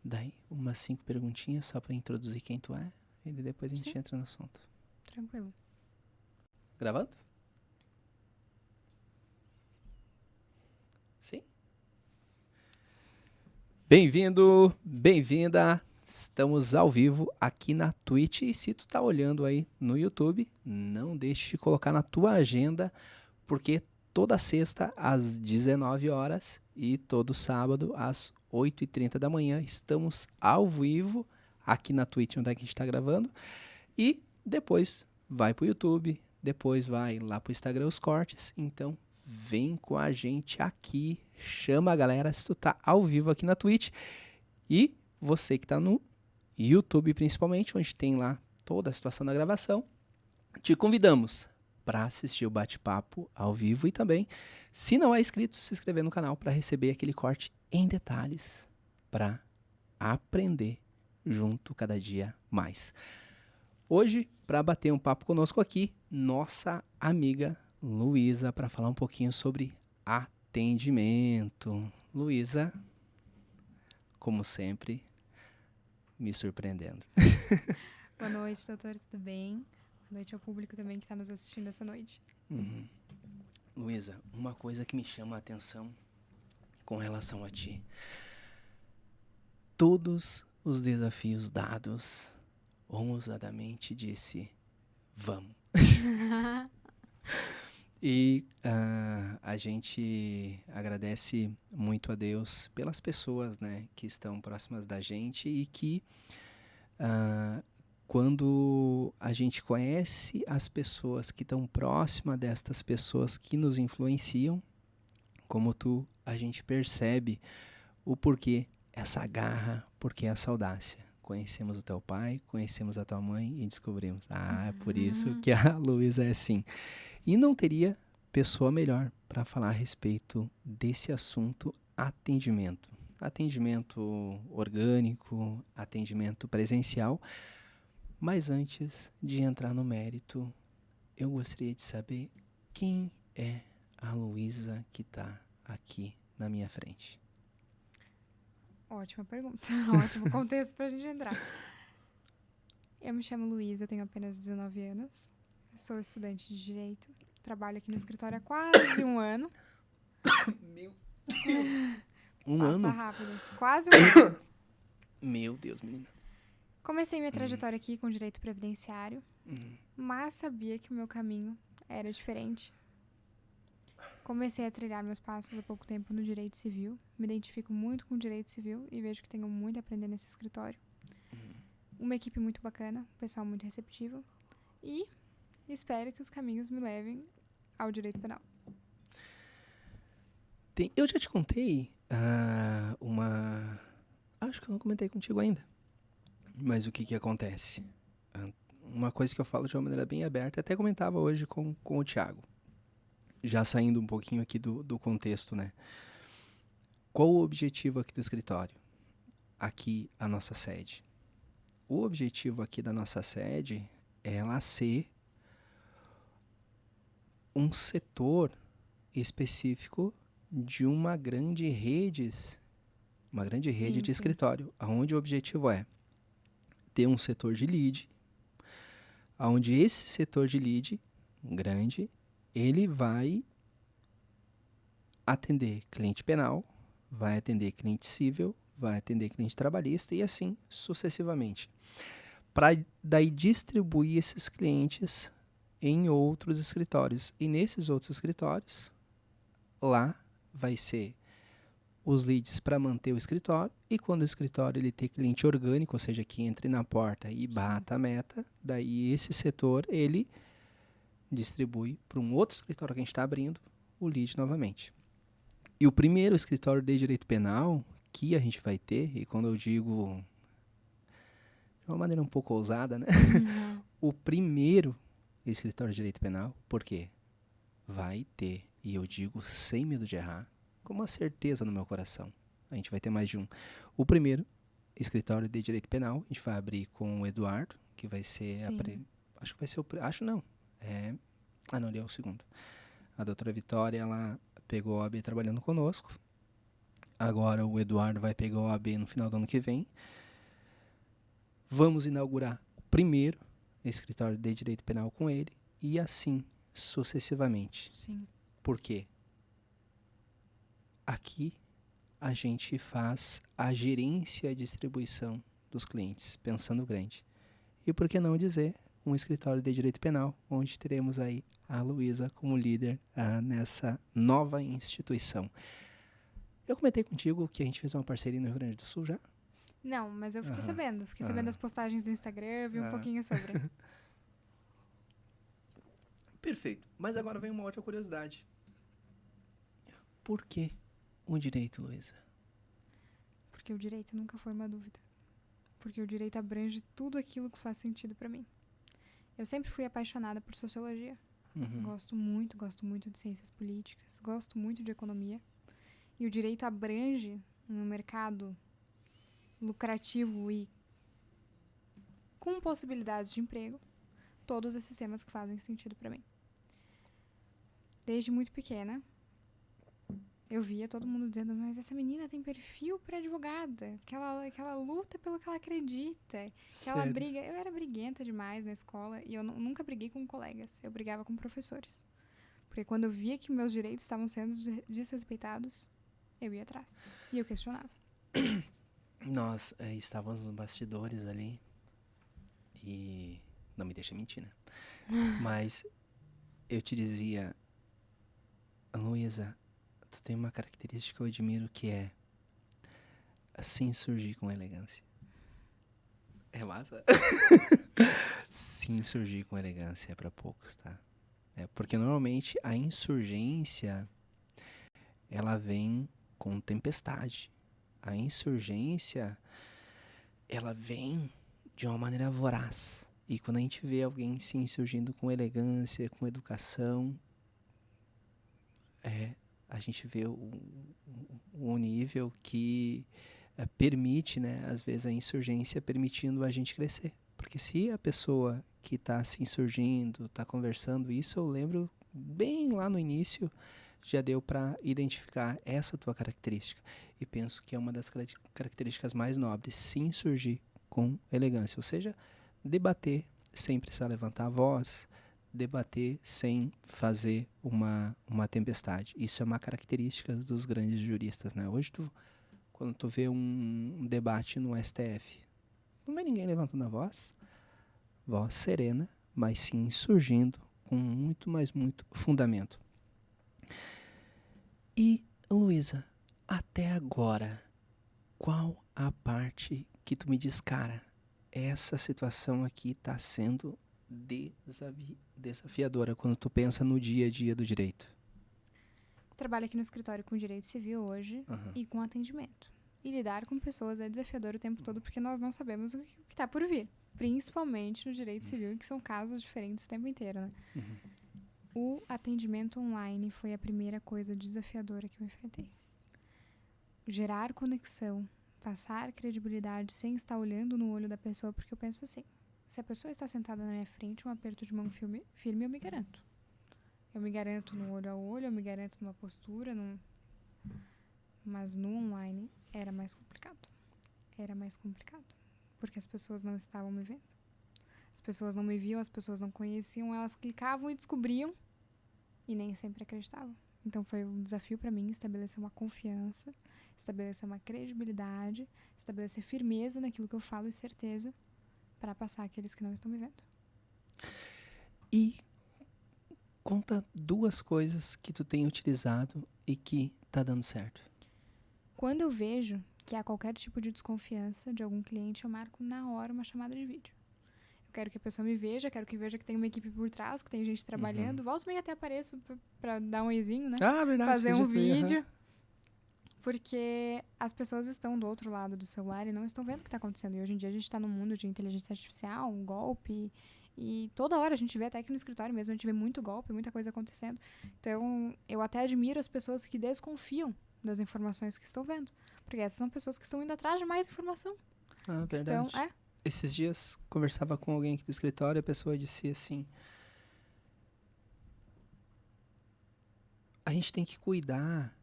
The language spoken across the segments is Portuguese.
Daí, umas 5 perguntinhas só pra introduzir quem tu é. E depois a gente Sim. entra no assunto. Tranquilo. Gravando? Sim. Bem-vindo, bem-vinda. Estamos ao vivo aqui na Twitch. E se tu tá olhando aí no YouTube, não deixe de colocar na tua agenda, porque toda sexta às 19 horas e todo sábado às 8h30 da manhã estamos ao vivo aqui na Twitch, onde é que a gente está gravando. E depois vai pro YouTube, depois vai lá pro Instagram os cortes. Então vem com a gente aqui, chama a galera se tu tá ao vivo aqui na Twitch. E você que tá no YouTube principalmente, onde tem lá toda a situação da gravação, te convidamos para assistir o bate-papo ao vivo e também, se não é inscrito, se inscrever no canal para receber aquele corte em detalhes para aprender junto cada dia mais. Hoje, para bater um papo conosco aqui, nossa amiga Luísa, para falar um pouquinho sobre atendimento. Luísa, como sempre, me surpreendendo. Boa noite, doutores, tudo bem? Boa noite ao público também que está nos assistindo essa noite. Luísa, uma coisa que me chama a atenção com relação a ti. Todos os desafios dados, ousadamente disse, vamos. E a gente agradece muito a Deus pelas pessoas, né, que estão próximas da gente e que quando a gente conhece as pessoas que estão próximas destas pessoas que nos influenciam, como tu, a gente percebe o porquê essa garra, porquê essa audácia. Conhecemos o teu pai, conhecemos a tua mãe e descobrimos, é por isso que a Luísa é assim. E não teria pessoa melhor para falar a respeito desse assunto, atendimento. Atendimento orgânico, atendimento presencial. Mas antes de entrar no mérito, eu gostaria de saber quem é a Luísa que está aqui na minha frente. Ótima pergunta, ótimo contexto pra gente entrar. Eu me chamo Luísa, eu tenho apenas 19 anos, sou estudante de Direito, trabalho aqui no escritório há quase um ano. Meu Deus! Passa ano? rápido, quase um ano. Meu Deus, menina. Comecei minha trajetória aqui com Direito Previdenciário, mas sabia que o meu caminho era diferente. Comecei a trilhar meus passos há pouco tempo no Direito Civil, me identifico muito com o Direito Civil e vejo que tenho muito a aprender nesse escritório. Uma equipe muito bacana, um pessoal muito receptivo e espero que os caminhos me levem ao direito penal. Eu já te contei acho que eu não comentei contigo ainda. Mas o que acontece? Uma coisa que eu falo de uma maneira bem aberta, até comentava hoje com o Thiago. Já saindo um pouquinho aqui do contexto, né? Qual o objetivo aqui do escritório? Aqui, a nossa sede. O objetivo aqui da nossa sede é ela ser um setor específico de uma grande rede de escritório, onde o objetivo é ter um setor de lead, onde esse setor de lead grande, ele vai atender cliente penal, vai atender cliente civil, vai atender cliente trabalhista e assim sucessivamente. Para daí distribuir esses clientes em outros escritórios. E nesses outros escritórios, lá vai ser os leads para manter o escritório, e quando o escritório ele ter cliente orgânico, ou seja, que entre na porta e bata a meta, daí esse setor ele distribui para um outro escritório que a gente está abrindo o lead novamente. E o primeiro escritório de direito penal que a gente vai ter, e quando eu digo de uma maneira um pouco ousada, né? O primeiro escritório de direito penal, porque vai ter, e eu digo sem medo de errar, com uma certeza no meu coração, a gente vai ter mais de um. O primeiro escritório de direito penal, a gente vai abrir com o Eduardo, que vai ser acho que vai ser o acho não. Não, ele é o segundo. A doutora Vitória, ela pegou a OAB trabalhando conosco. Agora o Eduardo vai pegar o OAB no final do ano que vem. Vamos inaugurar o primeiro escritório de direito penal com ele. E assim sucessivamente. Sim. Por quê? Aqui a gente faz a gerência e a distribuição dos clientes, pensando grande. E por que não dizer um escritório de direito penal, onde teremos aí a Luísa como líder nessa nova instituição. Eu comentei contigo que a gente fez uma parceria no Rio Grande do Sul já? Não, mas eu fiquei sabendo. Fiquei sabendo das postagens do Instagram, vi um pouquinho sobre. Perfeito. Mas agora vem uma outra curiosidade. Por que o direito, Luísa? Porque o direito nunca foi uma dúvida. Porque o direito abrange tudo aquilo que faz sentido pra mim. Eu sempre fui apaixonada por sociologia. Gosto muito de ciências políticas. Gosto muito de economia. E o direito abrange um mercado lucrativo e com possibilidades de emprego todos esses temas que fazem sentido pra mim. Desde muito pequena, eu via todo mundo dizendo, mas essa menina tem perfil pra advogada, que ela luta pelo que ela acredita, que ela briga. Eu era briguenta demais na escola e eu nunca briguei com colegas, eu brigava com professores. Porque quando eu via que meus direitos estavam sendo desrespeitados, eu ia atrás e eu questionava. Nós estávamos nos bastidores ali e não me deixa mentir, né? Mas eu te dizia, Luísa, tu tem uma característica que eu admiro que é assim surgir com elegância. É massa? Sim, surgir com elegância é pra poucos, tá? Porque normalmente a insurgência ela vem com tempestade. A insurgência ela vem de uma maneira voraz. E quando a gente vê alguém se insurgindo com elegância, com educação, a gente vê o nível que permite, né, às vezes, a insurgência permitindo a gente crescer. Porque se a pessoa que está se insurgindo, está conversando, isso eu lembro bem lá no início, já deu para identificar essa tua característica. E penso que é uma das características mais nobres, se insurgir com elegância. Ou seja, debater sem precisar levantar a voz, debater sem fazer uma tempestade. Isso é uma característica dos grandes juristas, né? Hoje, quando tu vê um debate no STF, não vê ninguém levantando a voz serena, mas sim surgindo com muito, mas muito fundamento. E, Luísa, até agora, qual a parte que tu me diz, cara, essa situação aqui está sendo desafiadora quando tu pensa no dia a dia do direito? Trabalho aqui no escritório com direito civil hoje e com atendimento. E lidar com pessoas é desafiador o tempo todo porque nós não sabemos o que está por vir. Principalmente no direito civil, que são casos diferentes o tempo inteiro, né? O atendimento online foi a primeira coisa desafiadora que eu enfrentei. Gerar conexão, passar credibilidade sem estar olhando no olho da pessoa, porque eu penso assim, se a pessoa está sentada na minha frente, um aperto de mão firme eu me garanto. Eu me garanto no olho a olho, eu me garanto numa postura, mas no online era mais complicado. Era mais complicado. Porque as pessoas não estavam me vendo. As pessoas não me viam, as pessoas não conheciam, elas clicavam e descobriam e nem sempre acreditavam. Então foi um desafio para mim estabelecer uma confiança, estabelecer uma credibilidade, estabelecer firmeza naquilo que eu falo e certeza para passar aqueles que não estão me vendo. E conta 2 coisas que tu tem utilizado e que tá dando certo. Quando eu vejo que há qualquer tipo de desconfiança de algum cliente, eu marco na hora uma chamada de vídeo. Eu quero que a pessoa me veja, quero que veja que tem uma equipe por trás, que tem gente trabalhando. Volto meio até apareço pra dar um oizinho, né? Verdade. Fazer um vídeo. Porque as pessoas estão do outro lado do celular e não estão vendo o que está acontecendo. E hoje em dia a gente está num mundo de inteligência artificial, um golpe. E toda hora a gente vê, até aqui no escritório mesmo, a gente vê muito golpe, muita coisa acontecendo. Então, eu até admiro as pessoas que desconfiam das informações que estão vendo. Porque essas são pessoas que estão indo atrás de mais informação. Verdade. Esses dias, conversava com alguém aqui do escritório, a pessoa disse assim, a gente tem que cuidar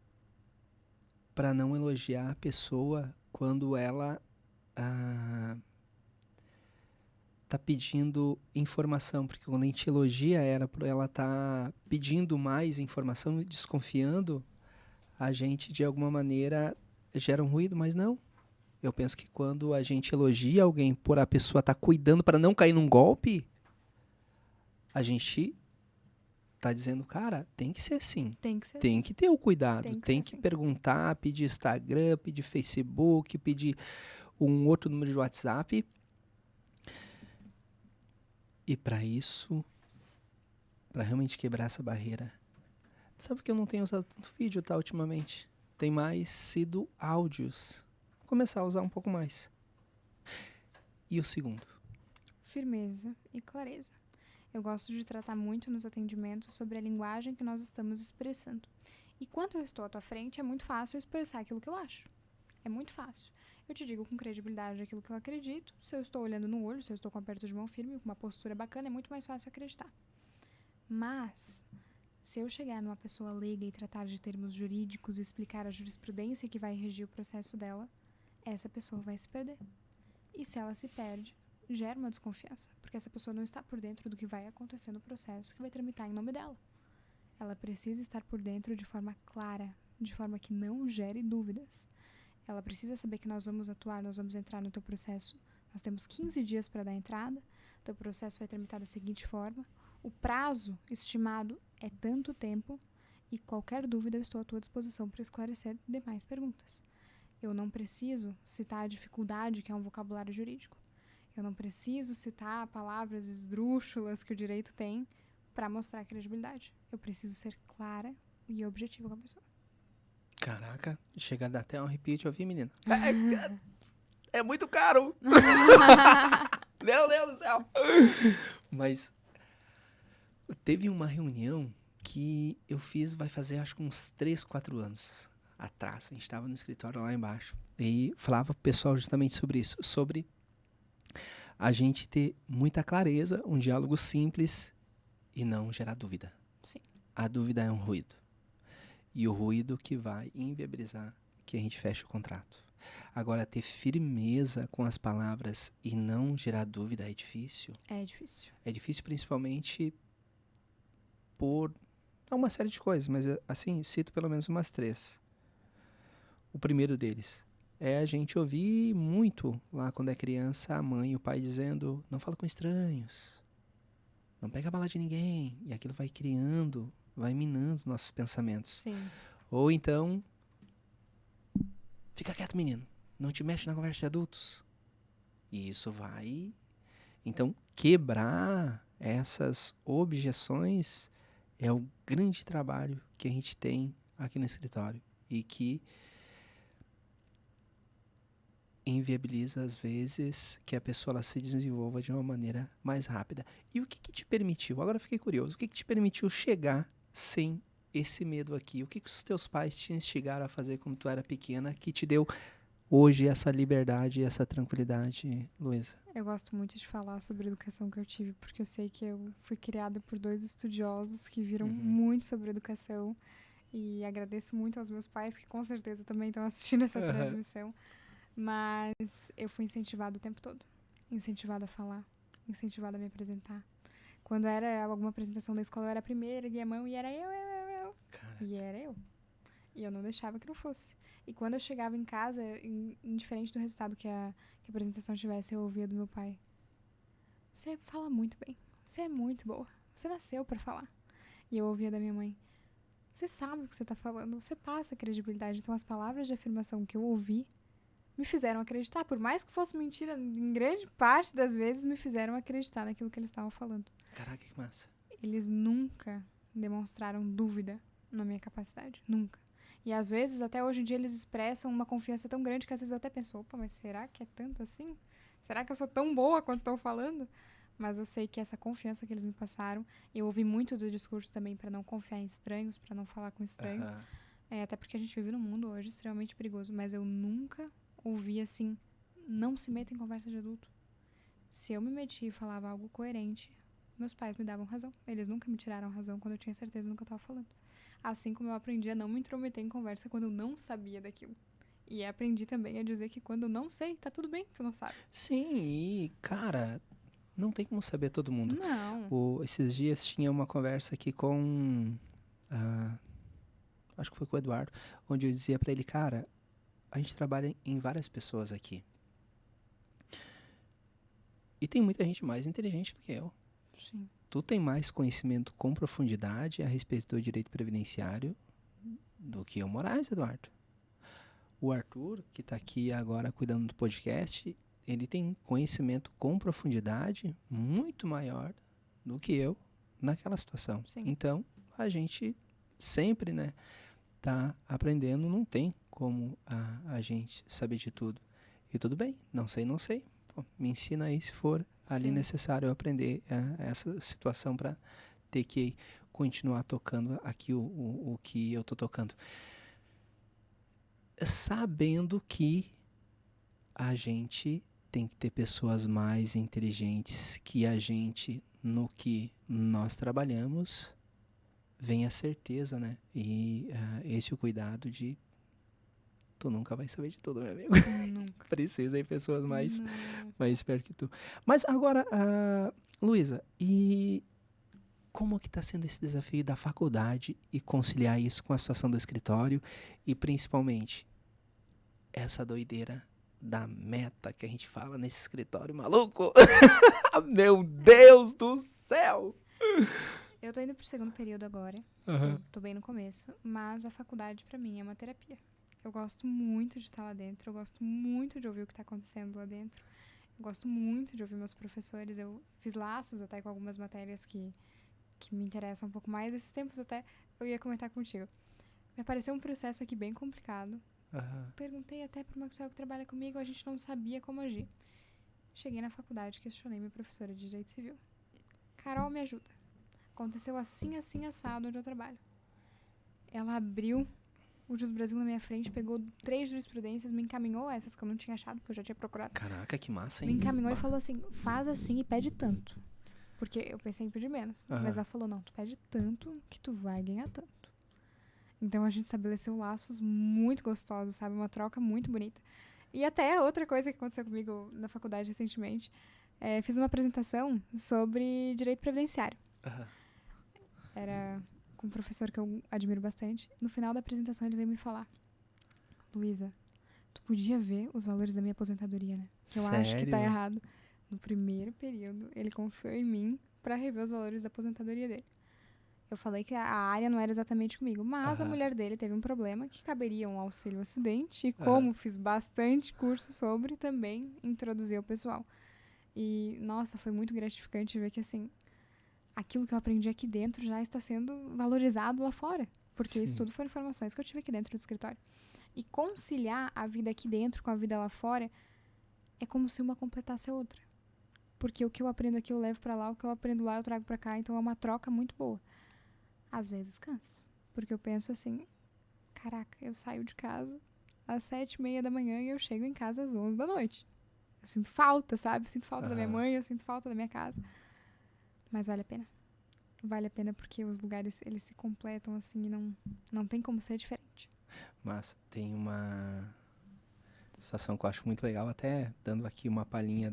para não elogiar a pessoa quando ela tá pedindo informação, porque quando a gente elogia ela tá pedindo mais informação, desconfiando, a gente de alguma maneira gera um ruído, mas não. Eu penso que quando a gente elogia alguém por a pessoa estar cuidando para não cair num golpe, a gente tá dizendo, cara, tem que ser assim. Tem que ser Tem assim. que ter o cuidado, tem ser que assim. perguntar, pedir Instagram, pedir Facebook, pedir um outro número de WhatsApp. E para isso, para realmente quebrar essa barreira, sabe que eu não tenho usado tanto vídeo, tá, ultimamente? Tem mais sido áudios. Vou começar a usar um pouco mais. E o segundo? Firmeza e clareza. Eu gosto de tratar muito nos atendimentos sobre a linguagem que nós estamos expressando. E quando eu estou à tua frente, é muito fácil eu expressar aquilo que eu acho. É muito fácil. Eu te digo com credibilidade aquilo que eu acredito. Se eu estou olhando no olho, se eu estou com um aperto de mão firme, com uma postura bacana, é muito mais fácil acreditar. Mas, se eu chegar numa pessoa leiga e tratar de termos jurídicos e explicar a jurisprudência que vai regir o processo dela, essa pessoa vai se perder. E se ela se perde, gera uma desconfiança, porque essa pessoa não está por dentro do que vai acontecer no processo que vai tramitar em nome dela. Ela precisa estar por dentro de forma clara, de forma que não gere dúvidas. Ela precisa saber que nós vamos atuar, nós vamos entrar no teu processo. Nós temos 15 dias para dar entrada, teu processo vai tramitar da seguinte forma, o prazo estimado é tanto tempo e qualquer dúvida eu estou à tua disposição para esclarecer demais perguntas. Eu não preciso citar a dificuldade que é um vocabulário jurídico. Eu não preciso citar palavras esdrúxulas que o direito tem para mostrar a credibilidade. Eu preciso ser clara e objetiva com a pessoa. Caraca, chega a dar até um arrepio de ouvir, menina. É muito caro! Meu Deus do céu! Mas teve uma reunião que eu fiz, vai fazer acho que uns 3, 4 anos atrás. A gente estava no escritório lá embaixo e falava pro pessoal justamente sobre isso, sobre a gente ter muita clareza, um diálogo simples e não gerar dúvida. Sim. A dúvida é um ruído. E o ruído que vai inviabilizar que a gente feche o contrato. Agora, ter firmeza com as palavras e não gerar dúvida é difícil. É difícil. É difícil principalmente por uma série de coisas, mas assim, cito pelo menos umas 3. O primeiro deles é a gente ouvir muito lá quando é criança a mãe e o pai dizendo, não fala com estranhos, não pega a bala de ninguém. E aquilo vai criando, vai minando nossos pensamentos. Sim. Ou então, fica quieto, menino, não te mexe na conversa de adultos. E isso vai... Então, quebrar essas objeções é o grande trabalho que a gente tem aqui no escritório e que inviabiliza, às vezes, que a pessoa ela se desenvolva de uma maneira mais rápida. E o que te permitiu? Agora eu fiquei curioso. O que te permitiu chegar sem esse medo aqui? O que os teus pais te instigaram a fazer quando tu era pequena que te deu hoje essa liberdade e essa tranquilidade, Luísa? Eu gosto muito de falar sobre a educação que eu tive, porque eu sei que eu fui criada por 2 estudiosos que viram muito sobre educação. E agradeço muito aos meus pais, que com certeza também estão assistindo essa transmissão. Mas eu fui incentivada o tempo todo. Incentivada a falar, incentivada a me apresentar. Quando era alguma apresentação da escola, eu era a primeira, erguia a mão e era eu. Caraca. E era eu. E eu não deixava que não fosse. E quando eu chegava em casa, indiferente do resultado que a apresentação tivesse, eu ouvia do meu pai: você fala muito bem, você é muito boa, você nasceu pra falar. E eu ouvia da minha mãe: você sabe o que você tá falando, você passa credibilidade. Então as palavras de afirmação que eu ouvi me fizeram acreditar, por mais que fosse mentira, em grande parte das vezes me fizeram acreditar naquilo que eles estavam falando. Caraca, que massa. Eles nunca demonstraram dúvida na minha capacidade, nunca. E às vezes, até hoje em dia, eles expressam uma confiança tão grande que às vezes eu até penso, opa, mas será que é tanto assim? Será que eu sou tão boa quanto estão falando? Mas eu sei que essa confiança que eles me passaram, eu ouvi muito do discurso também para não confiar em estranhos, para não falar com estranhos. Até porque a gente vive num mundo hoje extremamente perigoso, mas eu nunca ouvi assim, não se meta em conversa de adulto. Se eu me meti e falava algo coerente, meus pais me davam razão. Eles nunca me tiraram razão quando eu tinha certeza do que eu estava falando. Assim como eu aprendi a não me intrometer em conversa quando eu não sabia daquilo. E aprendi também a dizer que quando eu não sei, tá tudo bem, tu não sabe. Sim, e, cara, não tem como saber todo mundo. Não. Esses dias tinha uma conversa aqui com... acho que foi com o Eduardo, onde eu dizia pra ele, cara, a gente trabalha em várias pessoas aqui. E tem muita gente mais inteligente do que eu. Sim. Tu tem mais conhecimento com profundidade a respeito do direito previdenciário do que o Moraes, Eduardo. O Arthur, que está aqui agora cuidando do podcast, ele tem conhecimento com profundidade muito maior do que eu naquela situação. Sim. Então, a gente sempre, né, tá aprendendo, não tem como a gente saber de tudo. E tudo bem, não sei. Pô, me ensina aí se for ali Sim. necessário eu aprender essa situação para ter que continuar tocando aqui o que eu tô tocando. Sabendo que a gente tem que ter pessoas mais inteligentes que a gente no que nós trabalhamos, vem a certeza, né? E esse é o cuidado de tu nunca vai saber de tudo, meu amigo. Nunca. Precisa de pessoas mais Não. perto que tu. Mas agora, Luísa, e como que tá sendo esse desafio da faculdade e conciliar isso com a situação do escritório e principalmente essa doideira da meta que a gente fala nesse escritório maluco? Meu Deus do céu! Eu tô indo pro segundo período agora. Uhum. Tô bem no começo. Mas a faculdade, pra mim, é uma terapia. Eu gosto muito de estar lá dentro. Eu gosto muito de ouvir o que tá acontecendo lá dentro. Eu gosto muito de ouvir meus professores. Eu fiz laços até com algumas matérias que me interessam um pouco mais. Esses tempos até eu ia comentar contigo. Me apareceu um processo aqui bem complicado. Uhum. Perguntei até pro Maxwell que trabalha comigo. A gente não sabia como agir. Cheguei na faculdade, questionei minha professora de Direito Civil. Carol, me ajuda. Aconteceu assim, assim, assado onde eu trabalho. Ela abriu o Jus Brasil na minha frente, pegou 3 jurisprudências, me encaminhou essas que eu não tinha achado, porque eu já tinha procurado. Caraca, que massa, Me hein? encaminhou e falou assim, faz assim e pede tanto. Porque eu pensei em pedir menos. Mas ela falou, não, tu pede tanto que tu vai ganhar tanto. Então a gente estabeleceu laços muito gostosos, sabe? Uma troca muito bonita. E até outra coisa que aconteceu comigo na faculdade recentemente, fiz uma apresentação sobre direito previdenciário. Era com um professor que eu admiro bastante. No final da apresentação ele veio me falar, Luísa, tu podia ver os valores da minha aposentadoria, né? Que eu acho que tá errado. No primeiro período, ele confiou em mim pra rever os valores da aposentadoria dele. Eu falei que a área não era exatamente comigo, mas a mulher dele teve um problema que caberia um auxílio acidente e como fiz bastante curso sobre, também introduzi o pessoal. E, nossa, foi muito gratificante ver que, assim, aquilo que eu aprendi aqui dentro já está sendo valorizado lá fora. Porque isso tudo foram informações que eu tive aqui dentro do escritório. E conciliar a vida aqui dentro com a vida lá fora é como se uma completasse a outra. Porque o que eu aprendo aqui eu levo pra lá, o que eu aprendo lá eu trago pra cá, então é uma troca muito boa. Às vezes cansa, porque eu penso assim, caraca, eu saio de casa às 7:30 da manhã e eu chego em casa às 11 da noite. Eu sinto falta, sabe? Eu sinto falta da minha mãe, eu sinto falta da minha casa. Mas vale a pena. Vale a pena porque os lugares, eles se completam assim e não tem como ser diferente. Mas tem uma situação que eu acho muito legal, até dando aqui uma palhinha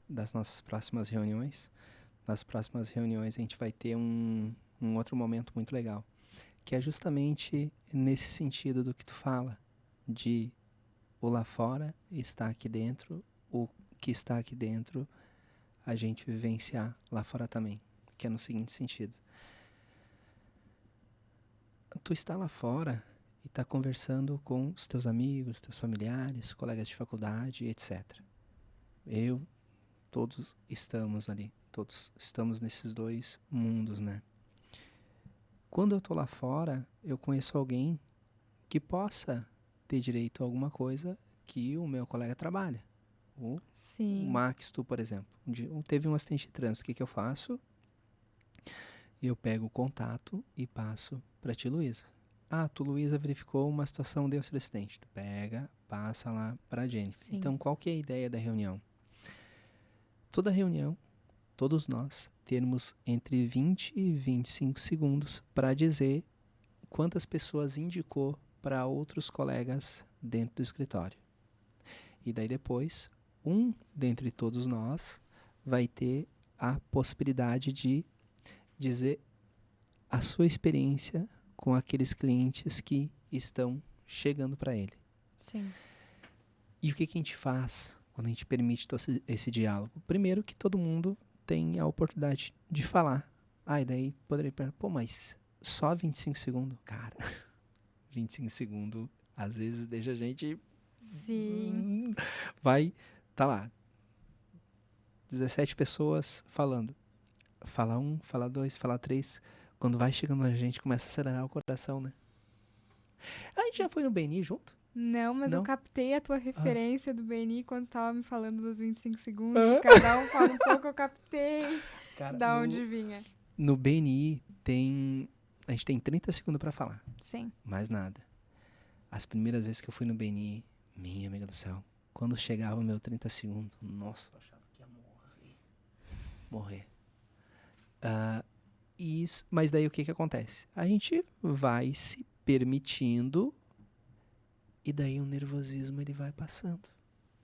das nossas próximas reuniões. Nas próximas reuniões a gente vai ter um outro momento muito legal, que é justamente nesse sentido do que tu fala, de o lá fora está aqui dentro, o que está aqui dentro a gente vivenciar lá fora também, que é no seguinte sentido. Tu está lá fora e está conversando com os teus amigos, teus familiares, colegas de faculdade, etc. Todos estamos ali, todos estamos nesses dois mundos, né? Quando eu tô lá fora, eu conheço alguém que possa ter direito a alguma coisa que o meu colega trabalha. O Max, tu, por exemplo, teve um acidente de trânsito, o que eu faço? Eu pego o contato e passo para ti, Luísa. Tu, Luísa, verificou uma situação de acidente. Tu pega, passa lá para a Jennifer. Então, qual que é a ideia da reunião? Toda reunião, todos nós, termos entre 20 e 25 segundos para dizer quantas pessoas indicou para outros colegas dentro do escritório. E daí depois, dentre todos nós vai ter a possibilidade de dizer a sua experiência com aqueles clientes que estão chegando para ele. Sim. E o que a gente faz quando a gente permite esse diálogo? Primeiro que todo mundo tem a oportunidade de falar. E daí poderia perguntar, pô, mas só 25 segundos? Cara, 25 segundos às vezes deixa a gente... Sim. Tá lá, 17 pessoas falando. Fala 1, fala 2, fala 3. Quando vai chegando a gente, começa a acelerar o coração, né? A gente já foi no BNI junto? Não, mas eu Não? captei a tua referência do BNI quando tava me falando dos 25 segundos. Ah. Cada um fala um pouco, eu captei Cara, da onde vinha. No BNI a gente tem 30 segundos pra falar. Sim. Mais nada. As primeiras vezes que eu fui no BNI, minha amiga do céu, quando chegava o meu 30 segundos, nossa, eu achava que ia morrer. Mas daí o que acontece? A gente vai se permitindo e daí o nervosismo ele vai passando.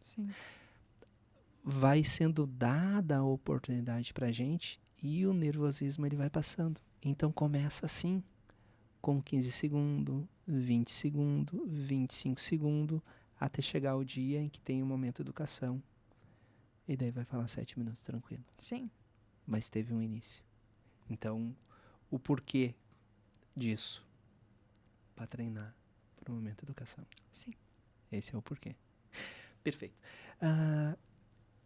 Sim. Vai sendo dada a oportunidade pra gente e o nervosismo ele vai passando. Então começa assim, com 15 segundos, 20 segundos, 25 segundos, até chegar o dia em que tem o momento educação. E daí vai falar 7 minutos tranquilo. Sim. Mas teve um início. Então, o porquê disso? Para treinar para o momento educação. Sim. Esse é o porquê. Perfeito.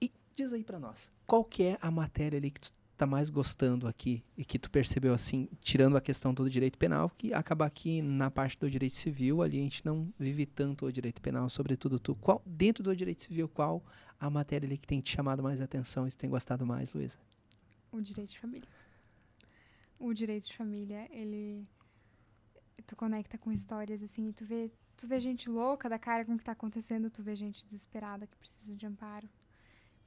E diz aí para nós, qual que é a matéria ali que tu tá mais gostando aqui e que tu percebeu assim, tirando a questão do direito penal, que acaba aqui na parte do direito civil, ali a gente não vive tanto o direito penal, sobretudo tu. Dentro do direito civil, qual a matéria ali que tem te chamado mais atenção e tu tem gostado mais, Luísa? O direito de família. O direito de família, ele... Tu conecta com histórias, assim, e tu vê gente louca da cara com o que tá acontecendo, tu vê gente desesperada que precisa de amparo.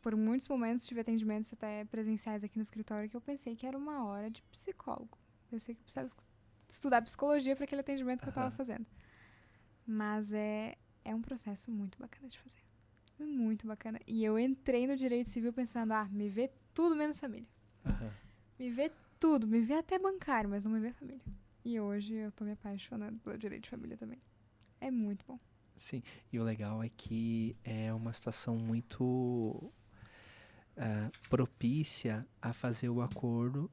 Por muitos momentos tive atendimentos até presenciais aqui no escritório que eu pensei que era uma hora de psicólogo. Pensei que eu precisava estudar psicologia para aquele atendimento que eu tava fazendo. Mas é um processo muito bacana de fazer. Muito bacana. E eu entrei no direito civil pensando, me vê tudo menos família. Me vê tudo, me vê até bancário, mas não me vê família. E hoje eu tô me apaixonando pelo direito de família também. É muito bom. Sim, e o legal é que é uma situação muito propícia a fazer o acordo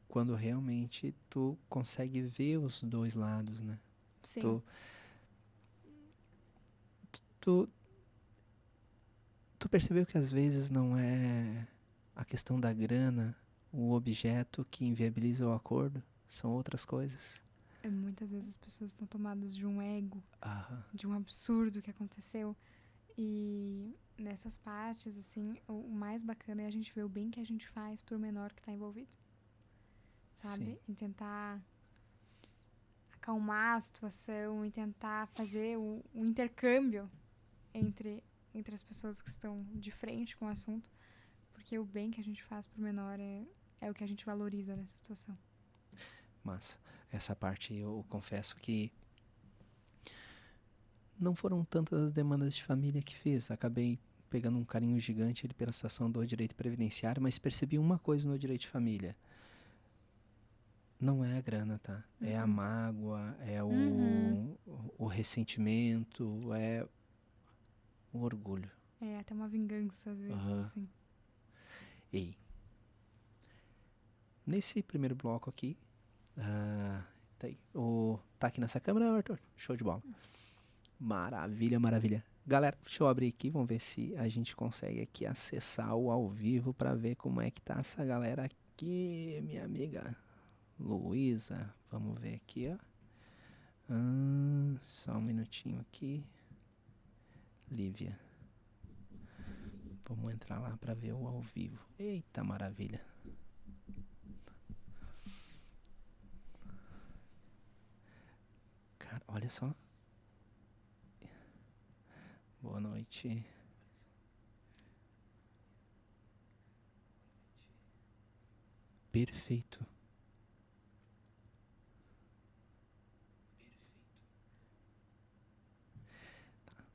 quando realmente tu consegue ver os dois lados, né? Sim. Tu percebeu que às vezes não é a questão da grana, o objeto que inviabiliza o acordo? São outras coisas. Muitas vezes as pessoas estão tomadas de um ego, de um absurdo que aconteceu. E nessas partes, assim, o mais bacana é a gente ver o bem que a gente faz pro menor que tá envolvido. Sabe? Sim. Em tentar acalmar a situação, em tentar fazer o intercâmbio entre as pessoas que estão de frente com o assunto. Porque o bem que a gente faz pro menor é o que a gente valoriza nessa situação. Massa. Essa parte eu confesso que não foram tantas as demandas de família que fiz. Acabei pegando um carinho gigante ali pela situação do direito previdenciário, mas percebi uma coisa no direito de família. Não é a grana, tá? É a mágoa, é o ressentimento, é o orgulho. É até uma vingança, às vezes, assim. E nesse primeiro bloco aqui, tá aí. Tá aqui nessa câmera, Arthur? Show de bola. Maravilha, maravilha. Galera, deixa eu abrir aqui, vamos ver se a gente consegue aqui acessar o ao vivo para ver como é que tá essa galera aqui, minha amiga Luísa. Vamos ver aqui, ó. Só um minutinho aqui. Lívia. Vamos entrar lá para ver o ao vivo. Eita, maravilha. Cara, olha só. Boa noite. Perfeito.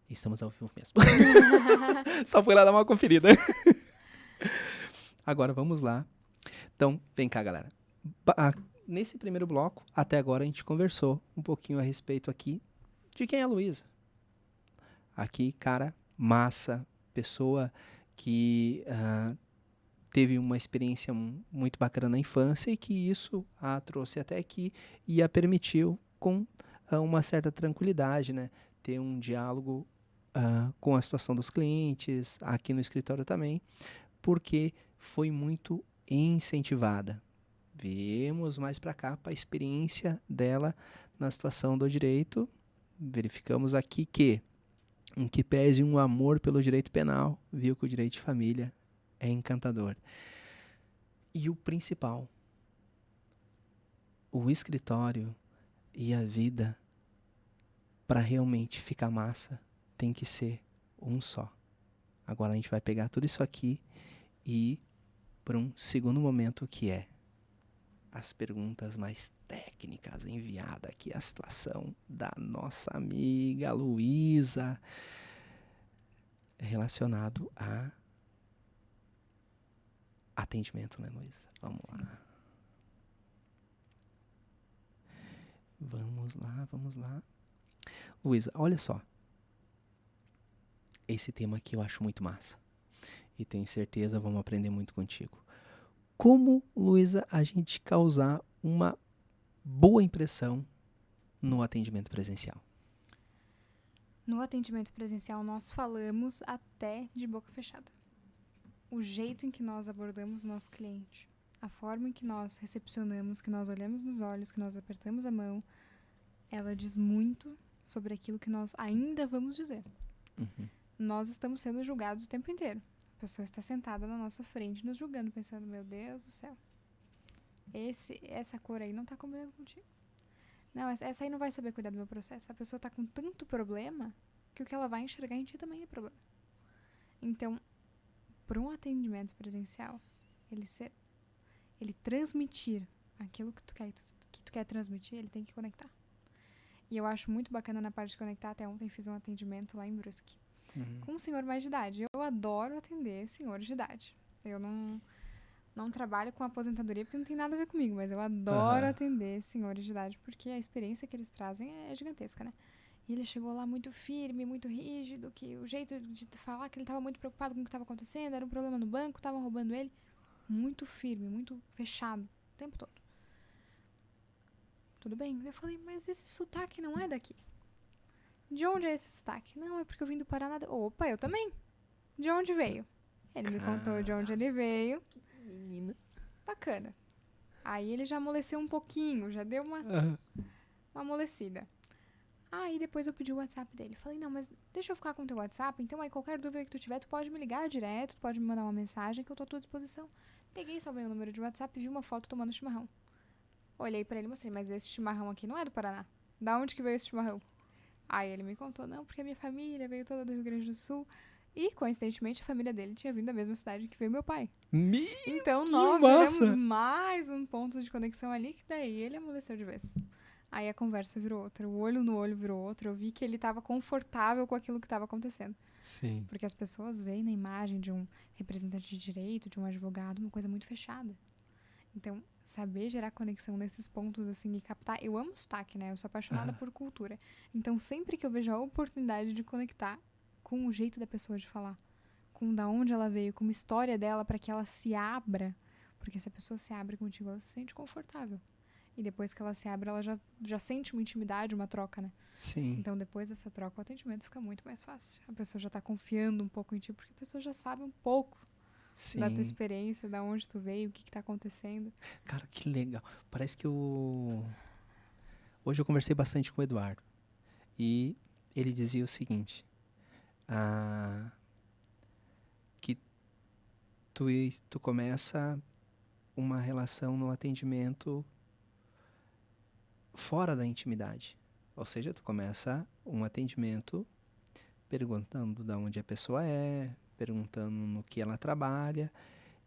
Estamos ao vivo mesmo. Só fui lá dar uma conferida. Agora vamos lá. Então, vem cá, galera. Nesse primeiro bloco, até agora a gente conversou um pouquinho a respeito aqui de quem é a Luísa. Aqui, cara, massa, pessoa que teve uma experiência muito bacana na infância e que isso a trouxe até aqui e a permitiu com uma certa tranquilidade, né? Ter um diálogo com a situação dos clientes, aqui no escritório também, porque foi muito incentivada. Vemos mais para cá para a experiência dela na situação do direito. Verificamos aqui que, em que pese um amor pelo direito penal, viu que o direito de família é encantador. E o principal, o escritório e a vida, para realmente ficar massa, tem que ser um só. Agora a gente vai pegar tudo isso aqui e ir para um segundo momento, que é as perguntas mais técnicas enviadas aqui, a situação da nossa amiga Luísa, relacionado a atendimento, né, Luísa? Vamos Sim. lá. Vamos lá. Luísa, olha só. Esse tema aqui eu acho muito massa. E tenho certeza vamos aprender muito contigo. Como, Luísa, a gente causar uma boa impressão no atendimento presencial? No atendimento presencial, nós falamos até de boca fechada. O jeito em que nós abordamos o nosso cliente, a forma em que nós recepcionamos, que nós olhamos nos olhos, que nós apertamos a mão, ela diz muito sobre aquilo que nós ainda vamos dizer. Uhum. Nós estamos sendo julgados o tempo inteiro. A pessoa está sentada na nossa frente, nos julgando, pensando, meu Deus do céu, essa cor aí não está combinando contigo. Não, essa aí não vai saber cuidar do meu processo. A pessoa está com tanto problema que o que ela vai enxergar em ti também é problema. Então, para um atendimento presencial, ele transmitir aquilo que tu quer transmitir, ele tem que conectar. E eu acho muito bacana na parte de conectar. Até ontem fiz um atendimento lá em Brusque com um senhor mais de idade. Eu adoro atender senhores de idade. Eu não trabalho com aposentadoria porque não tem nada a ver comigo, mas eu adoro atender senhores de idade porque a experiência que eles trazem é gigantesca, né? E ele chegou lá muito firme, muito rígido, que o jeito de falar que ele estava muito preocupado com o que estava acontecendo, era um problema no banco, estavam roubando ele. Muito firme, muito fechado, o tempo todo. Tudo bem? Eu falei, mas esse sotaque não é daqui. De onde é esse sotaque? Não, é porque eu vim do Paraná. Opa, eu também. De onde veio? Ele me contou de onde ele veio. Menina. Bacana. Aí ele já amoleceu um pouquinho, já deu uma amolecida. Aí depois eu pedi o WhatsApp dele. Falei, não, mas deixa eu ficar com o teu WhatsApp, então aí qualquer dúvida que tu tiver, tu pode me ligar direto, tu pode me mandar uma mensagem que eu tô à tua disposição. Peguei, salvei o número de WhatsApp e vi uma foto tomando chimarrão. Olhei pra ele e mostrei, mas esse chimarrão aqui não é do Paraná. Da onde que veio esse chimarrão? Aí ele me contou, não, porque a minha família veio toda do Rio Grande do Sul. E, coincidentemente, a família dele tinha vindo da mesma cidade que veio meu pai. Então, nós viramos mais um ponto de conexão ali, que daí ele amoleceu de vez. Aí a conversa virou outra, o olho no olho virou outro. Eu vi que ele estava confortável com aquilo que estava acontecendo. Sim. Porque as pessoas veem na imagem de um representante de direito, de um advogado, uma coisa muito fechada. Então, saber gerar conexão nesses pontos, assim, e captar... Eu amo sotaque, né? Eu sou apaixonada por cultura. Então, sempre que eu vejo a oportunidade de conectar com o jeito da pessoa de falar, com da onde ela veio, com a história dela, para que ela se abra. Porque se a pessoa se abre contigo, ela se sente confortável. E depois que ela se abre, ela já sente uma intimidade, uma troca, né? Sim. Então, depois dessa troca, o atendimento fica muito mais fácil. A pessoa já tá confiando um pouco em ti, porque a pessoa já sabe um pouco da tua experiência, da onde tu veio, o que tá acontecendo. Cara, que legal. Parece que hoje eu conversei bastante com o Eduardo. E ele dizia o seguinte. Que tu começa uma relação no atendimento fora da intimidade. Ou seja, tu começa um atendimento perguntando de onde a pessoa é, perguntando no que ela trabalha,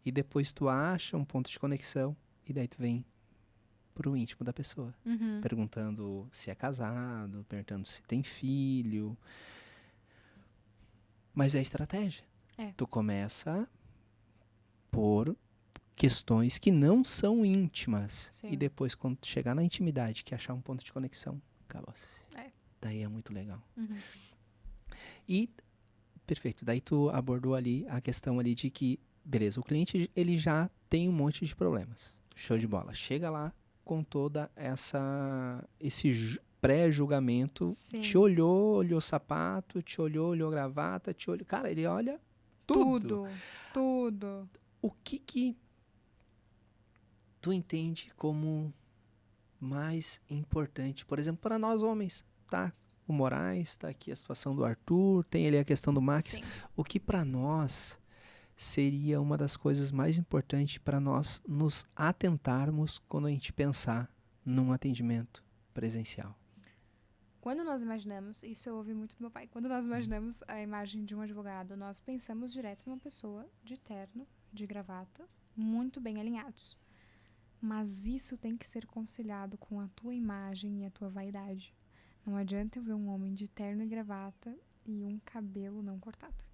e depois tu acha um ponto de conexão, e daí tu vem pro íntimo da pessoa. Perguntando se é casado, perguntando se tem filho. Mas é estratégia. É. Tu começa por questões que não são íntimas. Sim. E depois, quando tu chegar na intimidade, que achar um ponto de conexão, acabou-se. É. Daí é muito legal. Uhum. E, perfeito, daí tu abordou ali a questão ali de que, beleza, o cliente ele já tem um monte de problemas. Show Sim. de bola. Chega lá com toda esse pré-julgamento, Sim. te olhou o sapato, te olhou gravata, te olhou... Cara, ele olha tudo. Tudo. O que tu entende como mais importante, por exemplo, para nós homens, tá? O Moraes, tá aqui a situação do Arthur, tem ali a questão do Max. Sim. O que para nós seria uma das coisas mais importantes para nós nos atentarmos quando a gente pensar num atendimento presencial? Quando nós imaginamos, isso eu ouvi muito do meu pai, quando nós imaginamos a imagem de um advogado, nós pensamos direto numa pessoa de terno, de gravata, muito bem alinhados. Mas isso tem que ser conciliado com a tua imagem e a tua vaidade. Não adianta eu ver um homem de terno e gravata e um cabelo não cortado.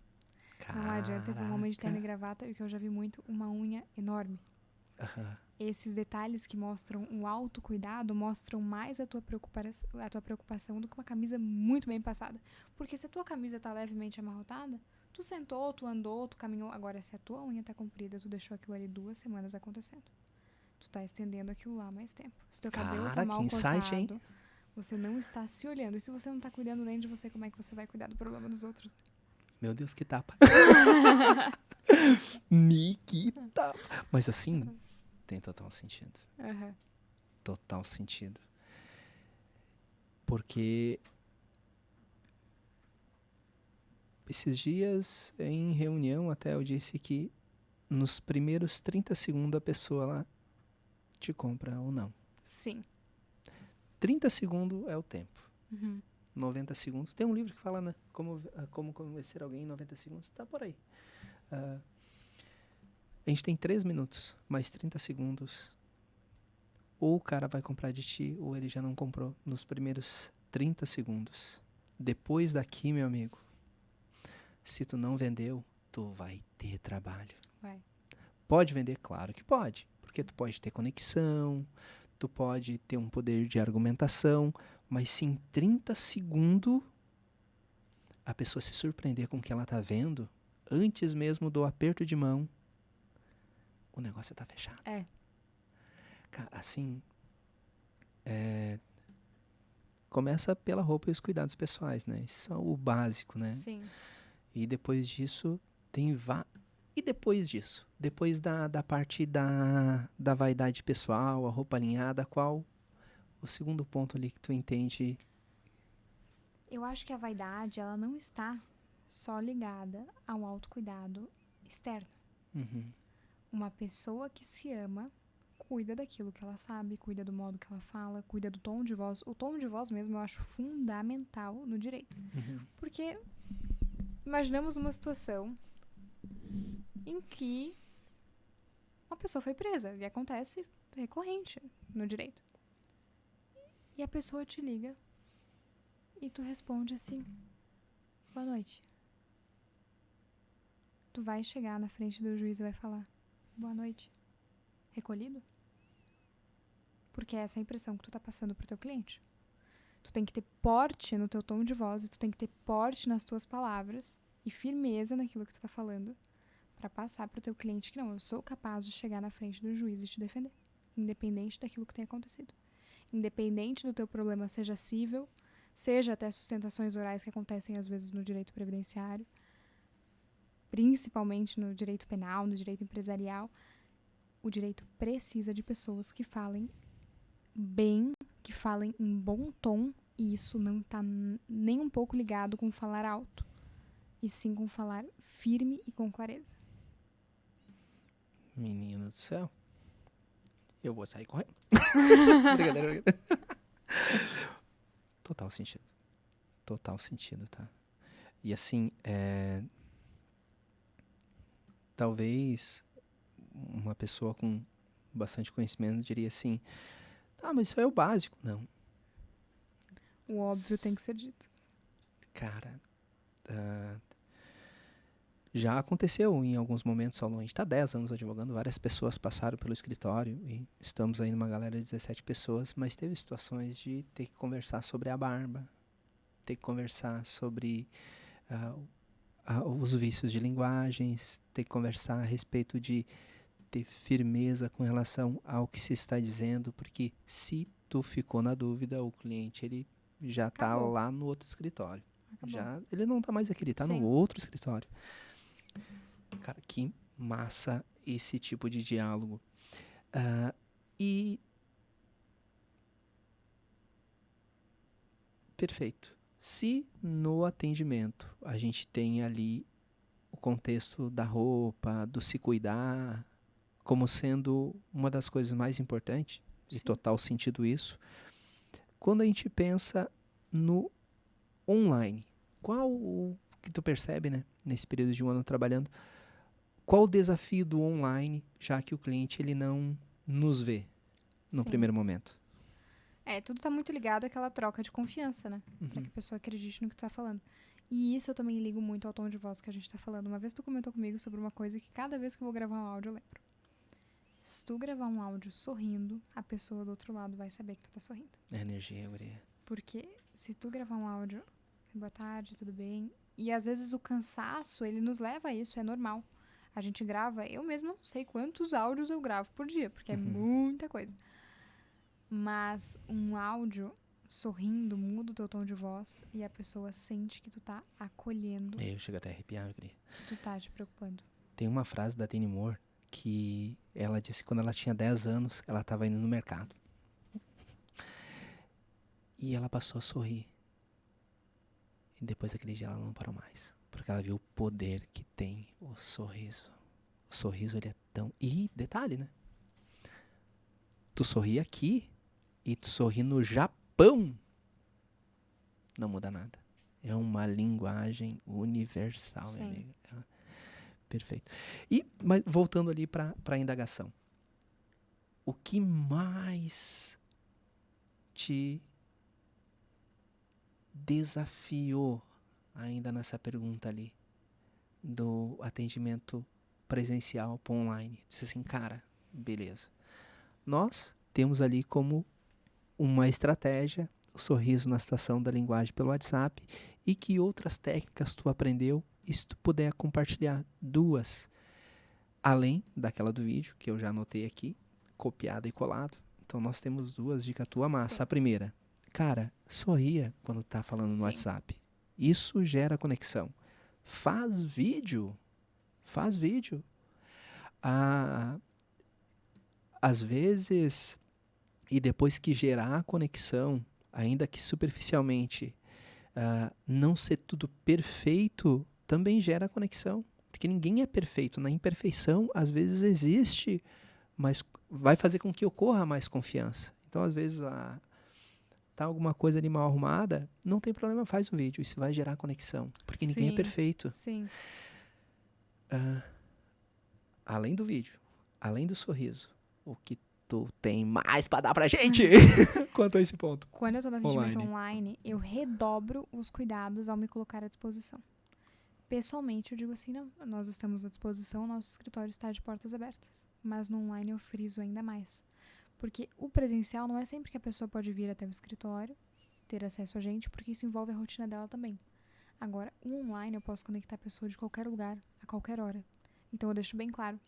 Não adianta eu ver um homem de terno e gravata e o que eu já vi muito, uma unha enorme. Aham. Esses detalhes que mostram o autocuidado mostram mais a tua preocupação do que uma camisa muito bem passada. Porque se a tua camisa tá levemente amarrotada, tu sentou, tu andou, tu caminhou. Agora, se a tua unha tá comprida, tu deixou aquilo ali 2 semanas acontecendo. Tu tá estendendo aquilo lá mais tempo. Se teu cabelo tá mal que insight, hein? cortado, você não está se olhando. E se você não tá cuidando nem de você, como é que você vai cuidar do problema dos outros? Meu Deus, que tapa. Que tapa. Mas assim, tem total sentido. Uhum. Total sentido. Porque esses dias, em reunião, até eu disse que nos primeiros 30 segundos a pessoa lá te compra ou não. Sim. 30 segundos é o tempo. Uhum. 90 segundos. Tem um livro que fala, né? Como convencer alguém em 90 segundos. Tá por aí. A gente tem 3 minutos, mais 30 segundos. Ou o cara vai comprar de ti, ou ele já não comprou nos primeiros 30 segundos. Depois daqui, meu amigo, se tu não vendeu, tu vai ter trabalho. Vai. Pode vender? Claro que pode. Porque tu pode ter conexão, tu pode ter um poder de argumentação, mas se em 30 segundos a pessoa se surpreender com o que ela tá vendo, antes mesmo do aperto de mão, o negócio tá fechado. É. Cara, assim, começa pela roupa e os cuidados pessoais, né? Isso é o básico, né? Sim. E depois disso, E depois disso? Depois da parte da vaidade pessoal, a roupa alinhada, qual o segundo ponto ali que tu entende? Eu acho que a vaidade, ela não está só ligada ao autocuidado externo. Uhum. Uma pessoa que se ama cuida daquilo que ela sabe, cuida do modo que ela fala, cuida do tom de voz. O tom de voz mesmo eu acho fundamental no direito. Uhum. Porque imaginamos uma situação em que uma pessoa foi presa, e acontece recorrente no direito. E a pessoa te liga e tu responde assim: boa noite. Tu vai chegar na frente do juiz e vai falar: boa noite. Recolhido? Porque essa é a impressão que tu tá passando pro teu cliente. Tu tem que ter porte no teu tom de voz e tu tem que ter porte nas tuas palavras e firmeza naquilo que tu tá falando para passar pro teu cliente que não, eu sou capaz de chegar na frente do juiz e te defender, independente daquilo que tenha acontecido. Independente do teu problema seja cível, seja até sustentações orais que acontecem às vezes no direito previdenciário, principalmente no direito penal, no direito empresarial, o direito precisa de pessoas que falem bem, que falem em bom tom, e isso não está nem um pouco ligado com falar alto, e sim com falar firme e com clareza. Menino do céu. Eu vou sair correndo. Brincadeira. Total sentido. Total sentido, tá? E assim, talvez uma pessoa com bastante conhecimento diria assim: ah, mas isso é o básico. Não. O óbvio tem que ser dito. Cara, Já aconteceu em alguns momentos, Saulo. A gente está 10 anos advogando, várias pessoas passaram pelo escritório e estamos aí numa galera de 17 pessoas, mas teve situações de ter que conversar sobre a barba, ter que conversar sobre os vícios de linguagens, ter que conversar a respeito de ter firmeza com relação ao que se está dizendo, porque se tu ficou na dúvida, o cliente ele já está Acabou. lá no outro escritório. Acabou. Ele não está mais aqui, ele está no Sim. outro escritório. Cara, que massa esse tipo de diálogo. E perfeito. Se no atendimento a gente tem ali o contexto da roupa, do se cuidar, como sendo uma das coisas mais importantes, e Sim. total sentido isso, quando a gente pensa no online, qual o que tu percebe, né, nesse período de um ano trabalhando, qual o desafio do online, já que o cliente ele não nos vê no Sim. primeiro momento? Tudo tá muito ligado àquela troca de confiança, né? Pra que a pessoa acredite no que tu tá falando. E isso eu também ligo muito ao tom de voz que a gente tá falando. Uma vez tu comentou comigo sobre uma coisa que cada vez que eu vou gravar um áudio eu lembro. Se tu gravar um áudio sorrindo, a pessoa do outro lado vai saber que tu tá sorrindo. É energia, guria. Porque se tu gravar um áudio, boa tarde, tudo bem? E às vezes o cansaço, ele nos leva a isso, é normal. A gente grava, eu mesmo não sei quantos áudios eu gravo por dia, porque é muita coisa. Mas um áudio sorrindo muda o teu tom de voz e a pessoa sente que tu tá acolhendo, Eu chego até a arrepiar, guria. tu tá te preocupando. Tem uma frase da Dani Moore que ela disse que quando ela tinha 10 anos, ela estava indo no mercado. E ela passou a sorrir. E depois daquele dia ela não parou mais. Porque ela viu o poder que tem o sorriso. O sorriso ele é tão... E detalhe, né? Tu sorri aqui e tu sorri no Japão. Não muda nada. É uma linguagem universal, minha amiga. Perfeito. Mas voltando ali para a indagação. O que mais te desafiou ainda nessa pergunta ali do atendimento presencial para online? Disse assim, cara, beleza. Nós temos ali como uma estratégia o sorriso na situação da linguagem pelo WhatsApp e que outras técnicas tu aprendeu e se tu puder compartilhar duas, além daquela do vídeo, que eu já anotei aqui, copiado e colado. Então nós temos duas dicas tua massa. Sim. A primeira, cara, sorria quando tá falando no WhatsApp. Isso gera conexão. Faz vídeo. Às vezes, e depois que gerar a conexão, ainda que superficialmente, não ser tudo perfeito, também gera conexão. Porque ninguém é perfeito. Na imperfeição, às vezes existe, mas vai fazer com que ocorra mais confiança. Então, às vezes, tá alguma coisa ali mal arrumada, não tem problema, faz o vídeo. Isso vai gerar conexão. Porque ninguém é perfeito. Sim. Além do vídeo, além do sorriso, o que tu tem mais pra dar pra gente quanto a esse ponto? Quando eu tô no atendimento online, eu redobro os cuidados ao me colocar à disposição. Pessoalmente, eu digo assim, não, nós estamos à disposição, nosso escritório está de portas abertas. Mas no online eu friso ainda mais. Porque o presencial não é sempre que a pessoa pode vir até o escritório, ter acesso a gente, porque isso envolve a rotina dela também. Agora, o online eu posso conectar a pessoa de qualquer lugar, a qualquer hora. Então eu deixo bem claro,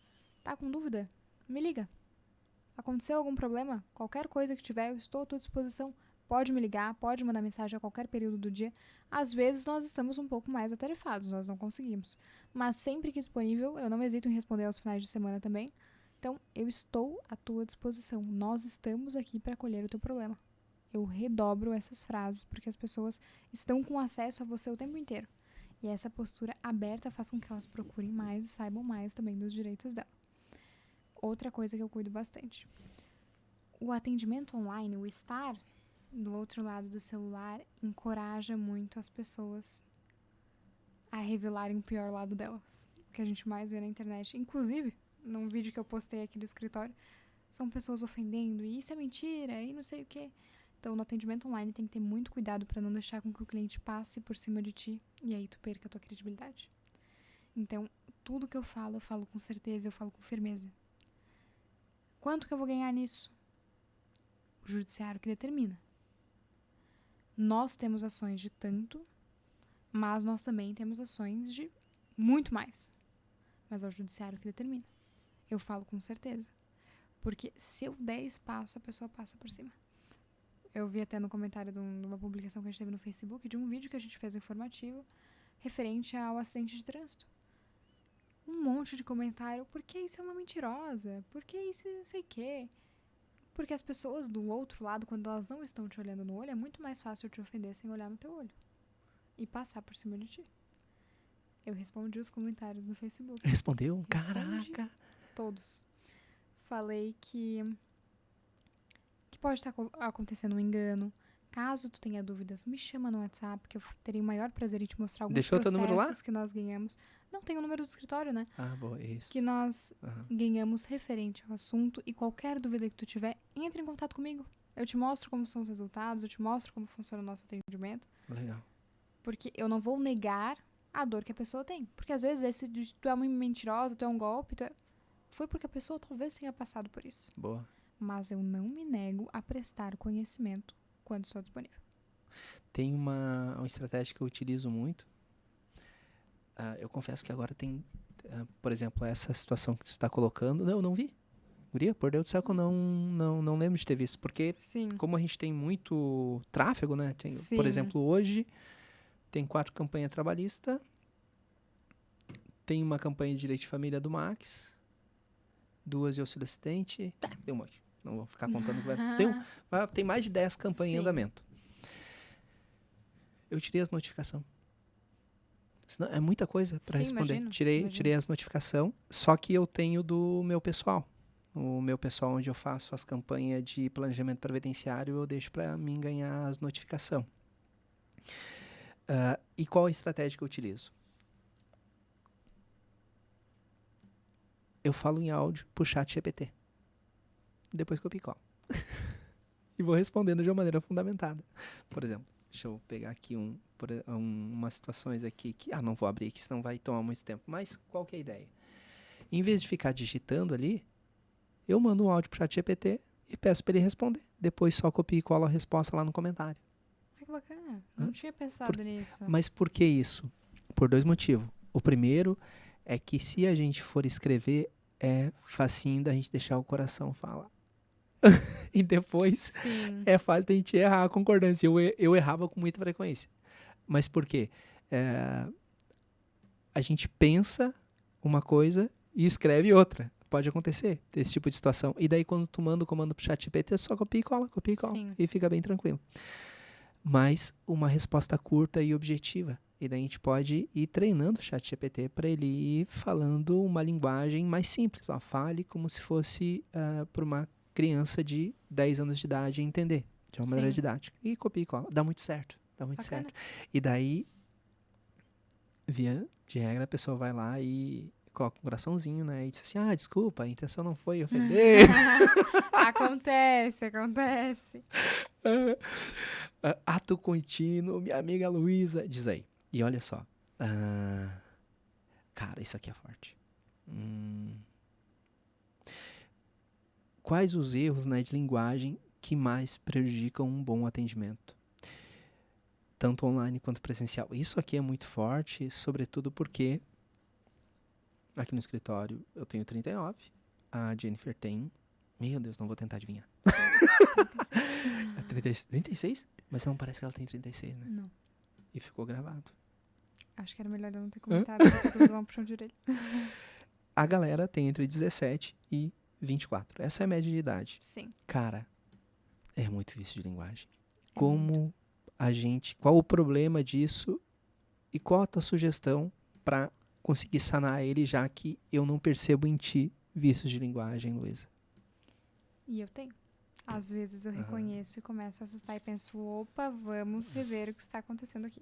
tá com dúvida? Me liga. Aconteceu algum problema? Qualquer coisa que tiver, eu estou à tua disposição. Pode me ligar, pode mandar mensagem a qualquer período do dia. Às vezes nós estamos um pouco mais atarefados, nós não conseguimos. Mas sempre que disponível, eu não hesito em responder aos finais de semana também. Então, eu estou à tua disposição. Nós estamos aqui para acolher o teu problema. Eu redobro essas frases, porque as pessoas estão com acesso a você o tempo inteiro. E essa postura aberta faz com que elas procurem mais e saibam mais também dos direitos dela. Outra coisa que eu cuido bastante. O atendimento online, o estar do outro lado do celular, encoraja muito as pessoas a revelarem o pior lado delas. O que a gente mais vê na internet. Inclusive, num vídeo que eu postei aqui do escritório, são pessoas ofendendo, e isso é mentira, e não sei o quê. Então, no atendimento online, tem que ter muito cuidado para não deixar com que o cliente passe por cima de ti, e aí tu perca a tua credibilidade. Então, tudo que eu falo com certeza, eu falo com firmeza. Quanto que eu vou ganhar nisso? O judiciário que determina. Nós temos ações de tanto, mas nós também temos ações de muito mais. Mas é o judiciário que determina. Eu falo com certeza. Porque se eu der espaço, a pessoa passa por cima. Eu vi até no comentário de uma publicação que a gente teve no Facebook, de um vídeo que a gente fez informativo, referente ao acidente de trânsito. Um monte de comentário, por que isso é uma mentirosa? Por que isso sei quê? Porque as pessoas do outro lado, quando elas não estão te olhando no olho, é muito mais fácil te ofender sem olhar no teu olho. E passar por cima de ti. Eu respondi os comentários no Facebook. Respondeu? Respondi. Caraca! Todos. Falei que pode estar acontecendo um engano. Caso tu tenha dúvidas, me chama no WhatsApp, que eu teria o maior prazer em te mostrar alguns Deixou teu número lá? processos que nós ganhamos. Não, tem o número do escritório, né? Ah, boa, isso. Que nós ganhamos referente ao assunto, e qualquer dúvida que tu tiver, entre em contato comigo. Eu te mostro como são os resultados, eu te mostro como funciona o nosso atendimento. Legal. Porque eu não vou negar a dor que a pessoa tem. Porque às vezes tu é uma mentirosa, tu é um golpe, foi porque a pessoa talvez tenha passado por isso. Boa. Mas eu não me nego a prestar conhecimento quando estou disponível. Tem uma estratégia que eu utilizo muito. Eu confesso que agora tem, por exemplo, essa situação que você está colocando. Não, eu não vi. Guria, por Deus do céu que eu não lembro de ter visto. Porque Sim. como a gente tem muito tráfego, né? Sim. Por exemplo, hoje tem 4 campanhas trabalhistas. Tem uma campanha de direito de família do Max. 2 de auxílio assistente. Tem um monte. Não vou ficar contando. Tem mais de 10 campanhas em andamento. Eu tirei as notificações. Senão, é muita coisa para responder. Imagino. Tirei as notificações. Só que eu tenho do meu pessoal. O meu pessoal, onde eu faço as campanhas de planejamento previdenciário, eu deixo para mim ganhar as notificações. E qual a estratégia que eu utilizo? Eu falo em áudio pro chat GPT. Depois que eu pico. E vou respondendo de uma maneira fundamentada. Por exemplo, deixa eu pegar aqui umas situações aqui que... não vou abrir aqui, senão vai tomar muito tempo. Mas qual que é a ideia? Em vez de ficar digitando ali, eu mando um áudio pro chat GPT e peço para ele responder. Depois só copio e colo a resposta lá no comentário. Ai, que bacana. Não tinha pensado nisso. Mas por que isso? Por 2 motivos. O primeiro é que se a gente for escrever, é facinho da gente deixar o coração falar. E depois Sim. é fácil da gente errar a concordância. Eu errava com muita frequência. Mas por quê? A gente pensa uma coisa e escreve outra. Pode acontecer esse tipo de situação. E daí quando tu manda o comando pro chat GPT, só copia e cola. Sim. E fica bem tranquilo. Mas uma resposta curta e objetiva. E daí a gente pode ir treinando o chat GPT para ele ir falando uma linguagem mais simples. Fale como se fosse para uma criança de 10 anos de idade entender, de uma maneira didática. E copia e cola. Dá muito certo. Certo. E daí, via de regra, a pessoa vai lá e coloca um coraçãozinho, né? E diz assim, desculpa, a intenção não foi ofender. Acontece. Ato contínuo, minha amiga Luísa. Diz aí. E olha só. Cara, isso aqui é forte. Quais os erros, né, de linguagem que mais prejudicam um bom atendimento? Tanto online quanto presencial. Isso aqui é muito forte, sobretudo porque aqui no escritório eu tenho 39, a Jennifer tem... Meu Deus, não vou tentar adivinhar. 36? Mas não parece que ela tem 36, né? Não. E ficou gravado. Acho que era melhor eu não ter comentado, porque tudo dá um puxão de orelha. A galera tem entre 17 e 24. Essa é a média de idade. Sim. Cara, é muito vício de linguagem. Como a gente... Qual o problema disso e qual a tua sugestão para conseguir sanar ele, já que eu não percebo em ti vícios de linguagem, Luísa? E eu tenho. Às vezes eu reconheço e começo a assustar e penso, opa, vamos rever o que está acontecendo aqui.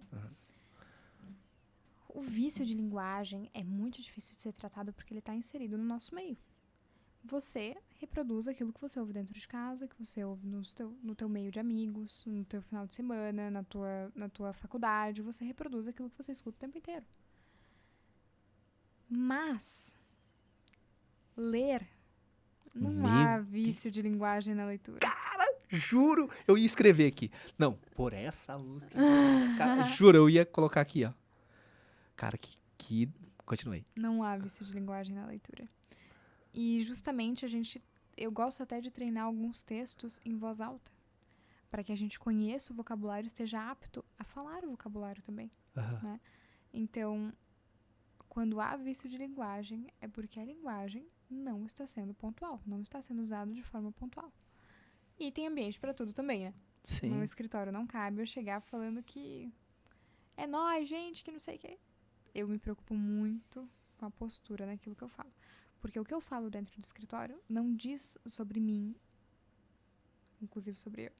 O vício de linguagem é muito difícil de ser tratado porque ele está inserido no nosso meio. Você reproduz aquilo que você ouve dentro de casa, que você ouve no teu meio de amigos, no teu final de semana, na tua faculdade. Você reproduz aquilo que você escuta o tempo inteiro. Mas, ler, não Meu há vício de linguagem na leitura. Juro, eu ia escrever aqui. Não, por essa luz. Cara, juro, eu ia colocar aqui, ó. Cara, que... Continuei. Não há vício de linguagem na leitura. E justamente eu gosto até de treinar alguns textos em voz alta, para que a gente conheça o vocabulário e esteja apto a falar o vocabulário também. Né? Então, quando há vício de linguagem, é porque a linguagem não está sendo pontual, não está sendo usada de forma pontual. E tem ambiente para tudo também, né? Sim. No escritório não cabe eu chegar falando que é nóis, gente, que não sei o que. Eu me preocupo muito com a postura naquilo que eu falo. Porque o que eu falo dentro do escritório não diz sobre mim, inclusive sobre eu,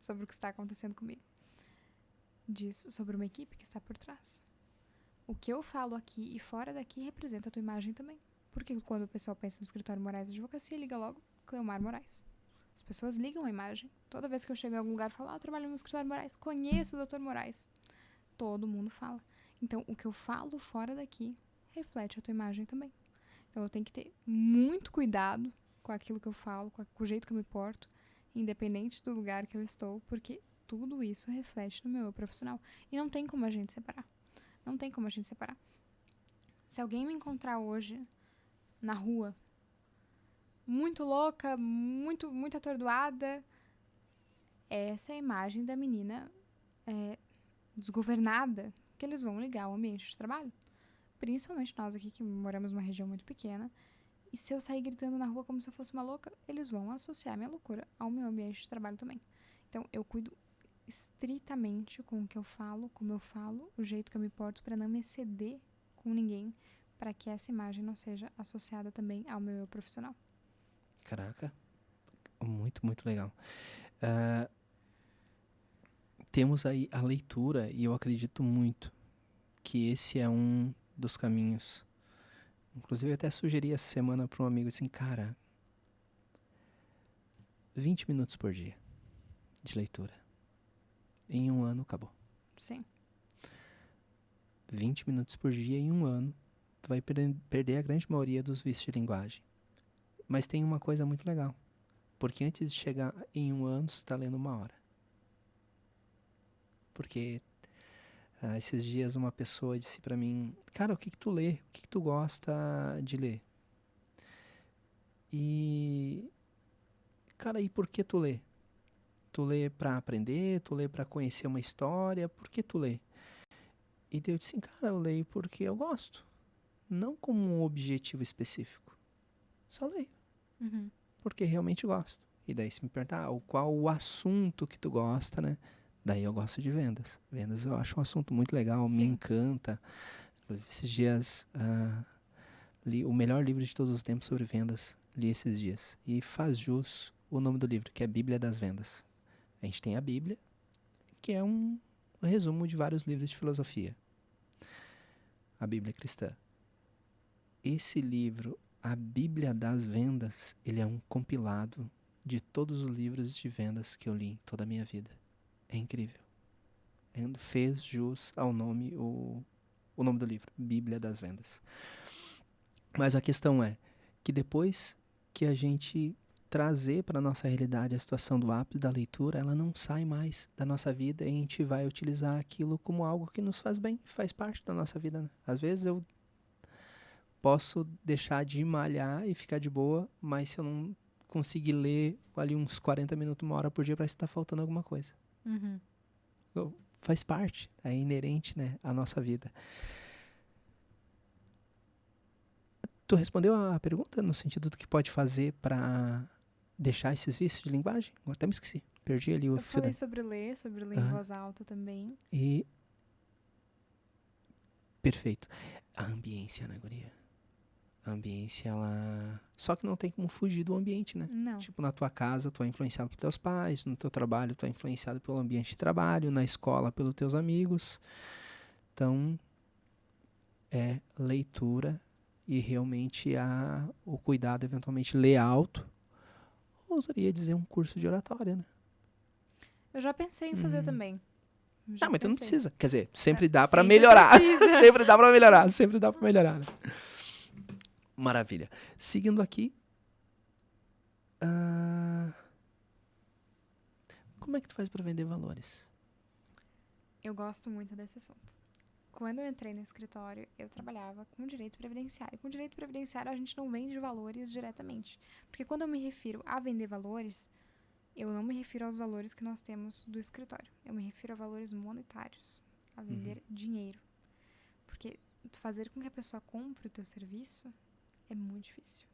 sobre o que está acontecendo comigo. Diz sobre uma equipe que está por trás. O que eu falo aqui e fora daqui representa a tua imagem também. Porque quando o pessoal pensa no escritório Moraes Advocacia, liga logo Cleomar Moraes. As pessoas ligam a imagem. Toda vez que eu chego em algum lugar e falo, eu trabalho no escritório Moraes, conheço o Dr. Moraes. Todo mundo fala. Então, o que eu falo fora daqui reflete a tua imagem também. Então, eu tenho que ter muito cuidado com aquilo que eu falo, com o jeito que eu me porto, independente do lugar que eu estou, porque tudo isso reflete no meu eu profissional. E não tem como a gente separar. Não tem como a gente separar. Se alguém me encontrar hoje na rua, muito louca, muito atordoada, essa é a imagem da menina desgovernada que eles vão ligar ao ambiente de trabalho. Principalmente nós aqui que moramos numa região muito pequena. E se eu sair gritando na rua como se eu fosse uma louca, eles vão associar minha loucura ao meu ambiente de trabalho também. Então, eu cuido estritamente com o que eu falo, como eu falo, o jeito que eu me porto, para não me exceder com ninguém, para que essa imagem não seja associada também ao meu eu profissional. Caraca, muito legal. Temos aí a leitura e eu acredito muito que esse é um dos caminhos. Inclusive, eu até sugeri essa semana para um amigo assim, cara, 20 minutos por dia de leitura. Em um ano, acabou. Sim. 20 minutos por dia em um ano, tu vai perder a grande maioria dos vícios de linguagem. Mas tem uma coisa muito legal. Porque antes de chegar em um ano, você está lendo 1 hora. Porque esses dias uma pessoa disse pra mim, cara, o que tu lê? O que tu gosta de ler? E, cara, e por que tu lê? Tu lê pra aprender? Tu lê pra conhecer uma história? Por que tu lê? E daí eu disse, cara, eu leio porque eu gosto. Não como um objetivo específico. Só leio. Uhum. Porque realmente gosto. E daí se me perguntar qual o assunto que tu gosta, né? Daí eu gosto de vendas. Vendas eu acho um assunto muito legal, Sim. me encanta. Inclusive, esses dias, li o melhor livro de todos os tempos sobre vendas. Li esses dias. E faz jus o nome do livro, que é a Bíblia das Vendas. A gente tem a Bíblia, que é um resumo de vários livros de filosofia. A Bíblia cristã. Esse livro, a Bíblia das Vendas, ele é um compilado de todos os livros de vendas que eu li em toda a minha vida. É incrível. Fez jus ao nome, o nome do livro, Bíblia das Vendas. Mas a questão é que depois que a gente trazer para a nossa realidade a situação do hábito da leitura, ela não sai mais da nossa vida e a gente vai utilizar aquilo como algo que nos faz bem, faz parte da nossa vida. Né? Às vezes eu posso deixar de malhar e ficar de boa, mas se eu não conseguir ler ali uns 40 minutos, 1 hora por dia, parece que está faltando alguma coisa. Uhum. Faz parte, é inerente, né, à nossa vida. Tu respondeu a pergunta no sentido do que pode fazer para deixar esses vícios de linguagem? Eu até me esqueci, perdi ali o Eu falei sobre ler em voz alta também. E perfeito. A ambiência, né, guria? A ambiência, ela... Só que não tem como fugir do ambiente, né? Não. Tipo, na tua casa, tu é influenciado por teus pais, no teu trabalho, tu é influenciado pelo ambiente de trabalho, na escola, pelos teus amigos. Então, é leitura e realmente o cuidado, eventualmente, ler alto. Ou usaria dizer um curso de oratória, né? Eu já pensei em fazer também. Não, mas tu não precisa. Quer dizer, sempre dá pra Sempre melhorar. precisa. Sempre dá pra melhorar. Sempre dá pra melhorar. Né? Maravilha. Seguindo aqui. Como é que tu faz para vender valores? Eu gosto muito desse assunto. Quando eu entrei no escritório, eu trabalhava com direito previdenciário. Com direito previdenciário, a gente não vende valores diretamente. Porque quando eu me refiro a vender valores, eu não me refiro aos valores que nós temos do escritório. Eu me refiro a valores monetários, a vender dinheiro. Porque fazer com que a pessoa compre o teu serviço é muito difícil.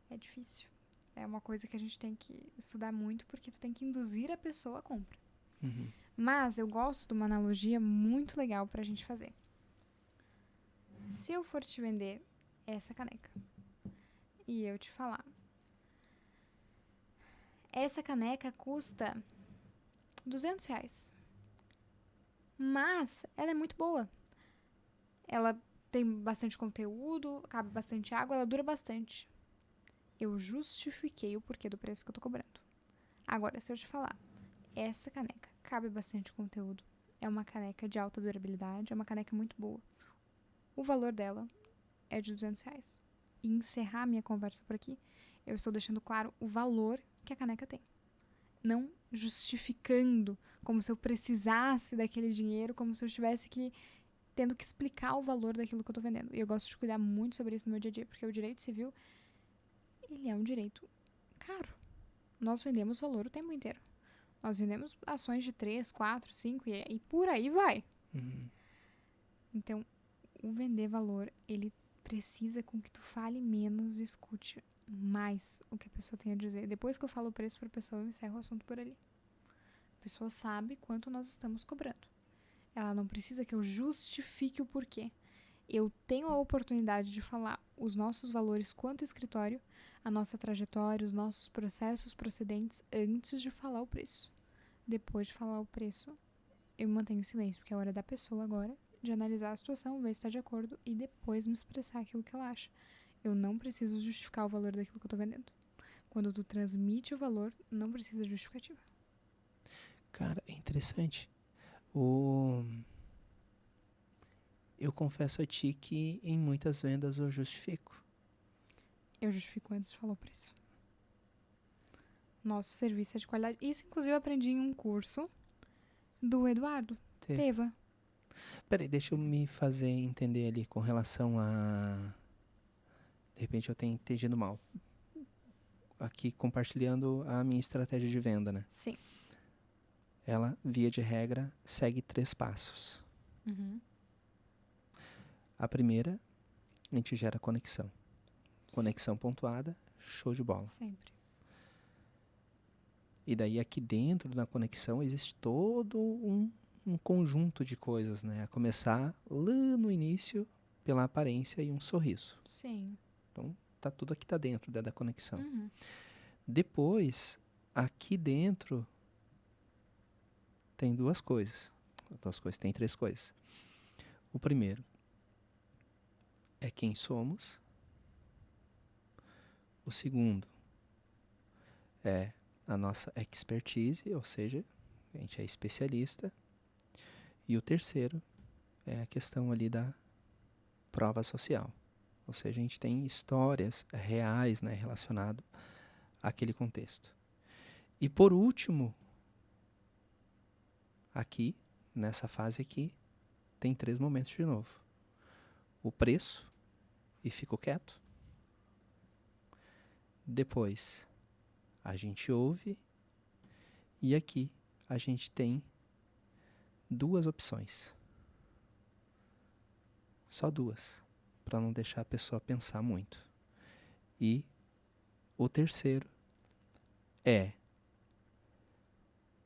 É difícil. É uma coisa que a gente tem que estudar muito, porque tu tem que induzir a pessoa à compra. Mas eu gosto de uma analogia muito legal pra gente fazer. Se eu for te vender essa caneca e eu te falar, essa caneca custa R$200, mas ela é muito boa. Ela tem bastante conteúdo, cabe bastante água, ela dura bastante. Eu justifiquei o porquê do preço que eu tô cobrando. Agora, se eu te falar, essa caneca cabe bastante conteúdo, é uma caneca de alta durabilidade, é uma caneca muito boa. O valor dela é de R$200. E encerrar minha conversa por aqui, eu estou deixando claro o valor que a caneca tem. Não justificando como se eu precisasse daquele dinheiro, como se eu estivesse tendo que explicar o valor daquilo que eu estou vendendo. E eu gosto de cuidar muito sobre isso no meu dia a dia, porque o direito civil, ele é um direito caro. Nós vendemos valor o tempo inteiro. Nós vendemos ações de 3, 4, 5 e por aí vai. Então, o vender valor, ele precisa com que tu fale menos e escute mais o que a pessoa tem a dizer. Depois que eu falo o preço para a pessoa, eu encerro o assunto por ali. A pessoa sabe quanto nós estamos cobrando. Ela não precisa que eu justifique o porquê. Eu tenho a oportunidade de falar os nossos valores quanto escritório, a nossa trajetória, os nossos processos procedentes antes de falar o preço. Depois de falar o preço, eu mantenho silêncio, porque é a hora da pessoa agora de analisar a situação, ver se está de acordo e depois me expressar aquilo que ela acha. Eu não preciso justificar o valor daquilo que eu estou vendendo. Quando tu transmite o valor, não precisa de justificativa. Cara, é interessante. Eu confesso a ti que em muitas vendas eu justifico. Eu justifico antes de falar o preço. Nosso serviço é de qualidade. Isso, inclusive, eu aprendi em um curso do Eduardo Teva. Peraí, deixa eu me fazer entender ali com relação a... De repente eu tenho entendido mal. Aqui compartilhando a minha estratégia de venda, né? Sim. Ela, via de regra, segue 3 passos. A primeira, a gente gera conexão. Conexão pontuada, show de bola. Sempre. E daí aqui dentro da conexão existe todo um conjunto de coisas, né? A começar lá no início pela aparência e um sorriso. Sim. Então, tudo aqui tá dentro da conexão. Depois, aqui dentro tem 2 coisas. Tem 3 coisas. O primeiro é quem somos. O segundo é a nossa expertise, ou seja, a gente é especialista. E o terceiro é a questão ali da prova social. Ou seja, a gente tem histórias reais, né, relacionado àquele contexto. E por último, aqui, nessa fase aqui, tem 3 momentos de novo. O preço, e fico quieto. Depois, a gente ouve. E aqui, a gente tem 2 opções. Só 2. Para não deixar a pessoa pensar muito. E o terceiro é: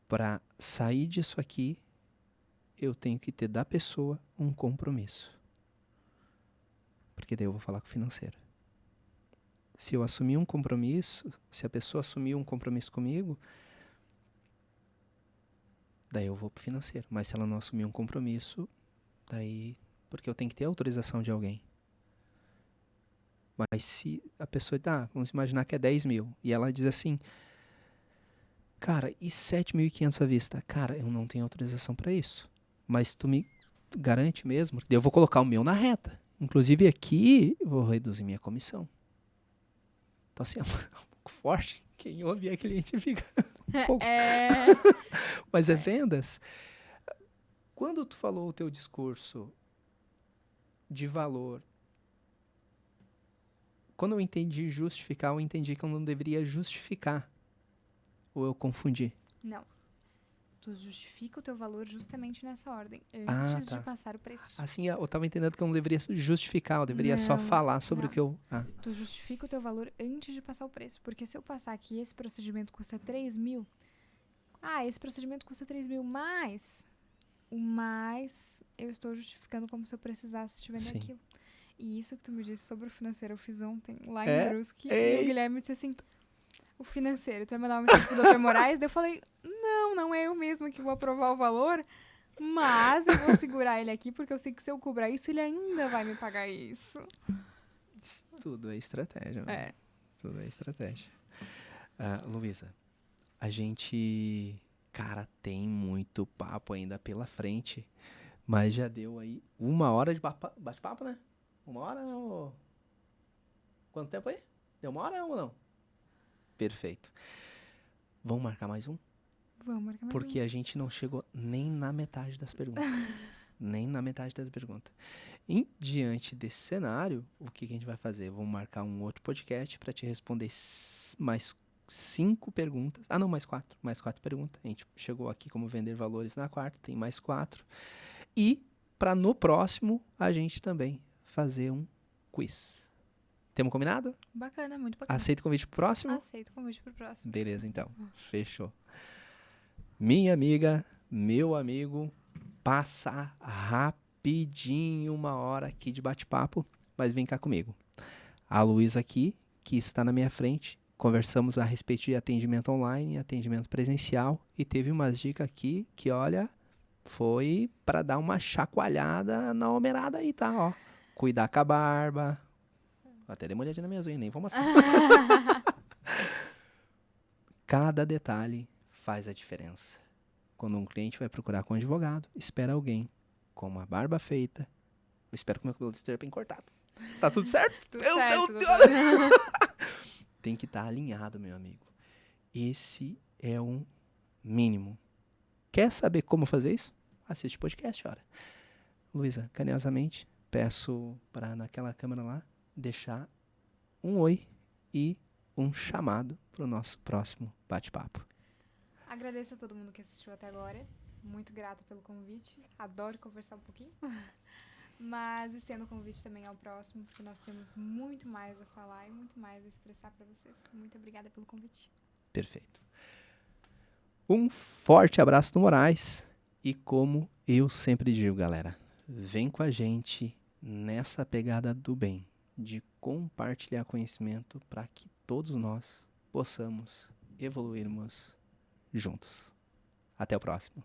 para sair disso aqui, eu tenho que ter da pessoa um compromisso. Porque daí eu vou falar com o financeiro. Se eu assumir um compromisso, se a pessoa assumir um compromisso comigo, daí eu vou pro financeiro. Mas se ela não assumir um compromisso, daí... Porque eu tenho que ter autorização de alguém. Mas se a pessoa... vamos imaginar que é 10 mil. E ela diz assim: cara, e 7.500 à vista? Cara, eu não tenho autorização para isso. Mas tu me garante mesmo? Daí eu vou colocar o meu na reta. Inclusive aqui, eu vou reduzir minha comissão. Então, assim, é um pouco forte. Quem ouve é cliente fica um pouco. Mas é vendas. Quando tu falou o teu discurso de valor, quando eu entendi justificar, eu entendi que eu não deveria justificar. Ou eu confundi? Não. Tu justifica o teu valor justamente nessa ordem, Ah, antes tá. de passar o preço. Assim, eu estava entendendo que eu não deveria justificar, eu deveria só Não, falar sobre não. o que eu... Ah, Tu justifica o teu valor antes de passar o preço. Porque se eu passar aqui, esse procedimento custa 3 mil. Ah, esse procedimento custa 3 mil, mas o mais eu estou justificando como se eu precisasse te vender sim. aquilo. E isso que tu me disse sobre o financeiro eu fiz ontem, lá em É? Brusque. E Ei. o Guilherme disse assim, o financeiro, tu vai mandar uma mensagem pro Dr. Moraes? Daí eu falei, não é eu mesma que vou aprovar o valor, mas eu vou segurar ele aqui, porque eu sei que se eu cobrar isso, ele ainda vai me pagar isso. Tudo é estratégia. Mano. É. Tudo é estratégia. Luísa, a gente, cara, tem muito papo ainda pela frente, mas já deu aí 1 hora de bate-papo, né? 1 hora ou... Quanto tempo aí? Deu 1 hora ou não? Perfeito. Vamos marcar mais um? Vamos marcar mais Porque a gente não chegou nem na metade das perguntas. Nem na metade das perguntas. E, diante desse cenário, o que a gente vai fazer? Vamos marcar um outro podcast para te responder mais 5 perguntas. Ah, não, mais 4. Mais 4 perguntas. A gente chegou aqui como vender valores na quarta, tem mais 4. E, para no próximo, a gente também fazer um quiz. Temos combinado? Bacana, muito bacana. Aceita o convite pro próximo? Aceito o convite pro próximo. Beleza, então. Fechou. Minha amiga, meu amigo, passa rapidinho 1 hora aqui de bate-papo, mas vem cá comigo. A Luísa aqui, que está na minha frente, conversamos a respeito de atendimento online, atendimento presencial, e teve umas dicas aqui que, olha, foi para dar uma chacoalhada na homerada aí, tá? Ó, cuidar com a barba. Até dei uma olhadinha na minha unha, nem vou mostrar. Cada detalhe faz a diferença. Quando um cliente vai procurar com um advogado, espera alguém com uma barba feita. Eu espero que meu cabelo esteja bem cortado. Tá tudo certo? Tudo certo, doutor. Tem que estar alinhado, meu amigo. Esse é um mínimo. Quer saber como fazer isso? Assiste o podcast, ora. Luísa, carinhosamente, peço para naquela câmera lá deixar um oi e um chamado para o nosso próximo bate-papo. Agradeço a todo mundo que assistiu até agora. Muito grata pelo convite. Adoro conversar um pouquinho. Mas estendo o convite também ao próximo, porque nós temos muito mais a falar e muito mais a expressar para vocês. Muito obrigada pelo convite. Perfeito. Um forte abraço do Moraes. E como eu sempre digo, galera, vem com a gente nessa pegada do bem, de compartilhar conhecimento para que todos nós possamos evoluirmos juntos. Até o próximo.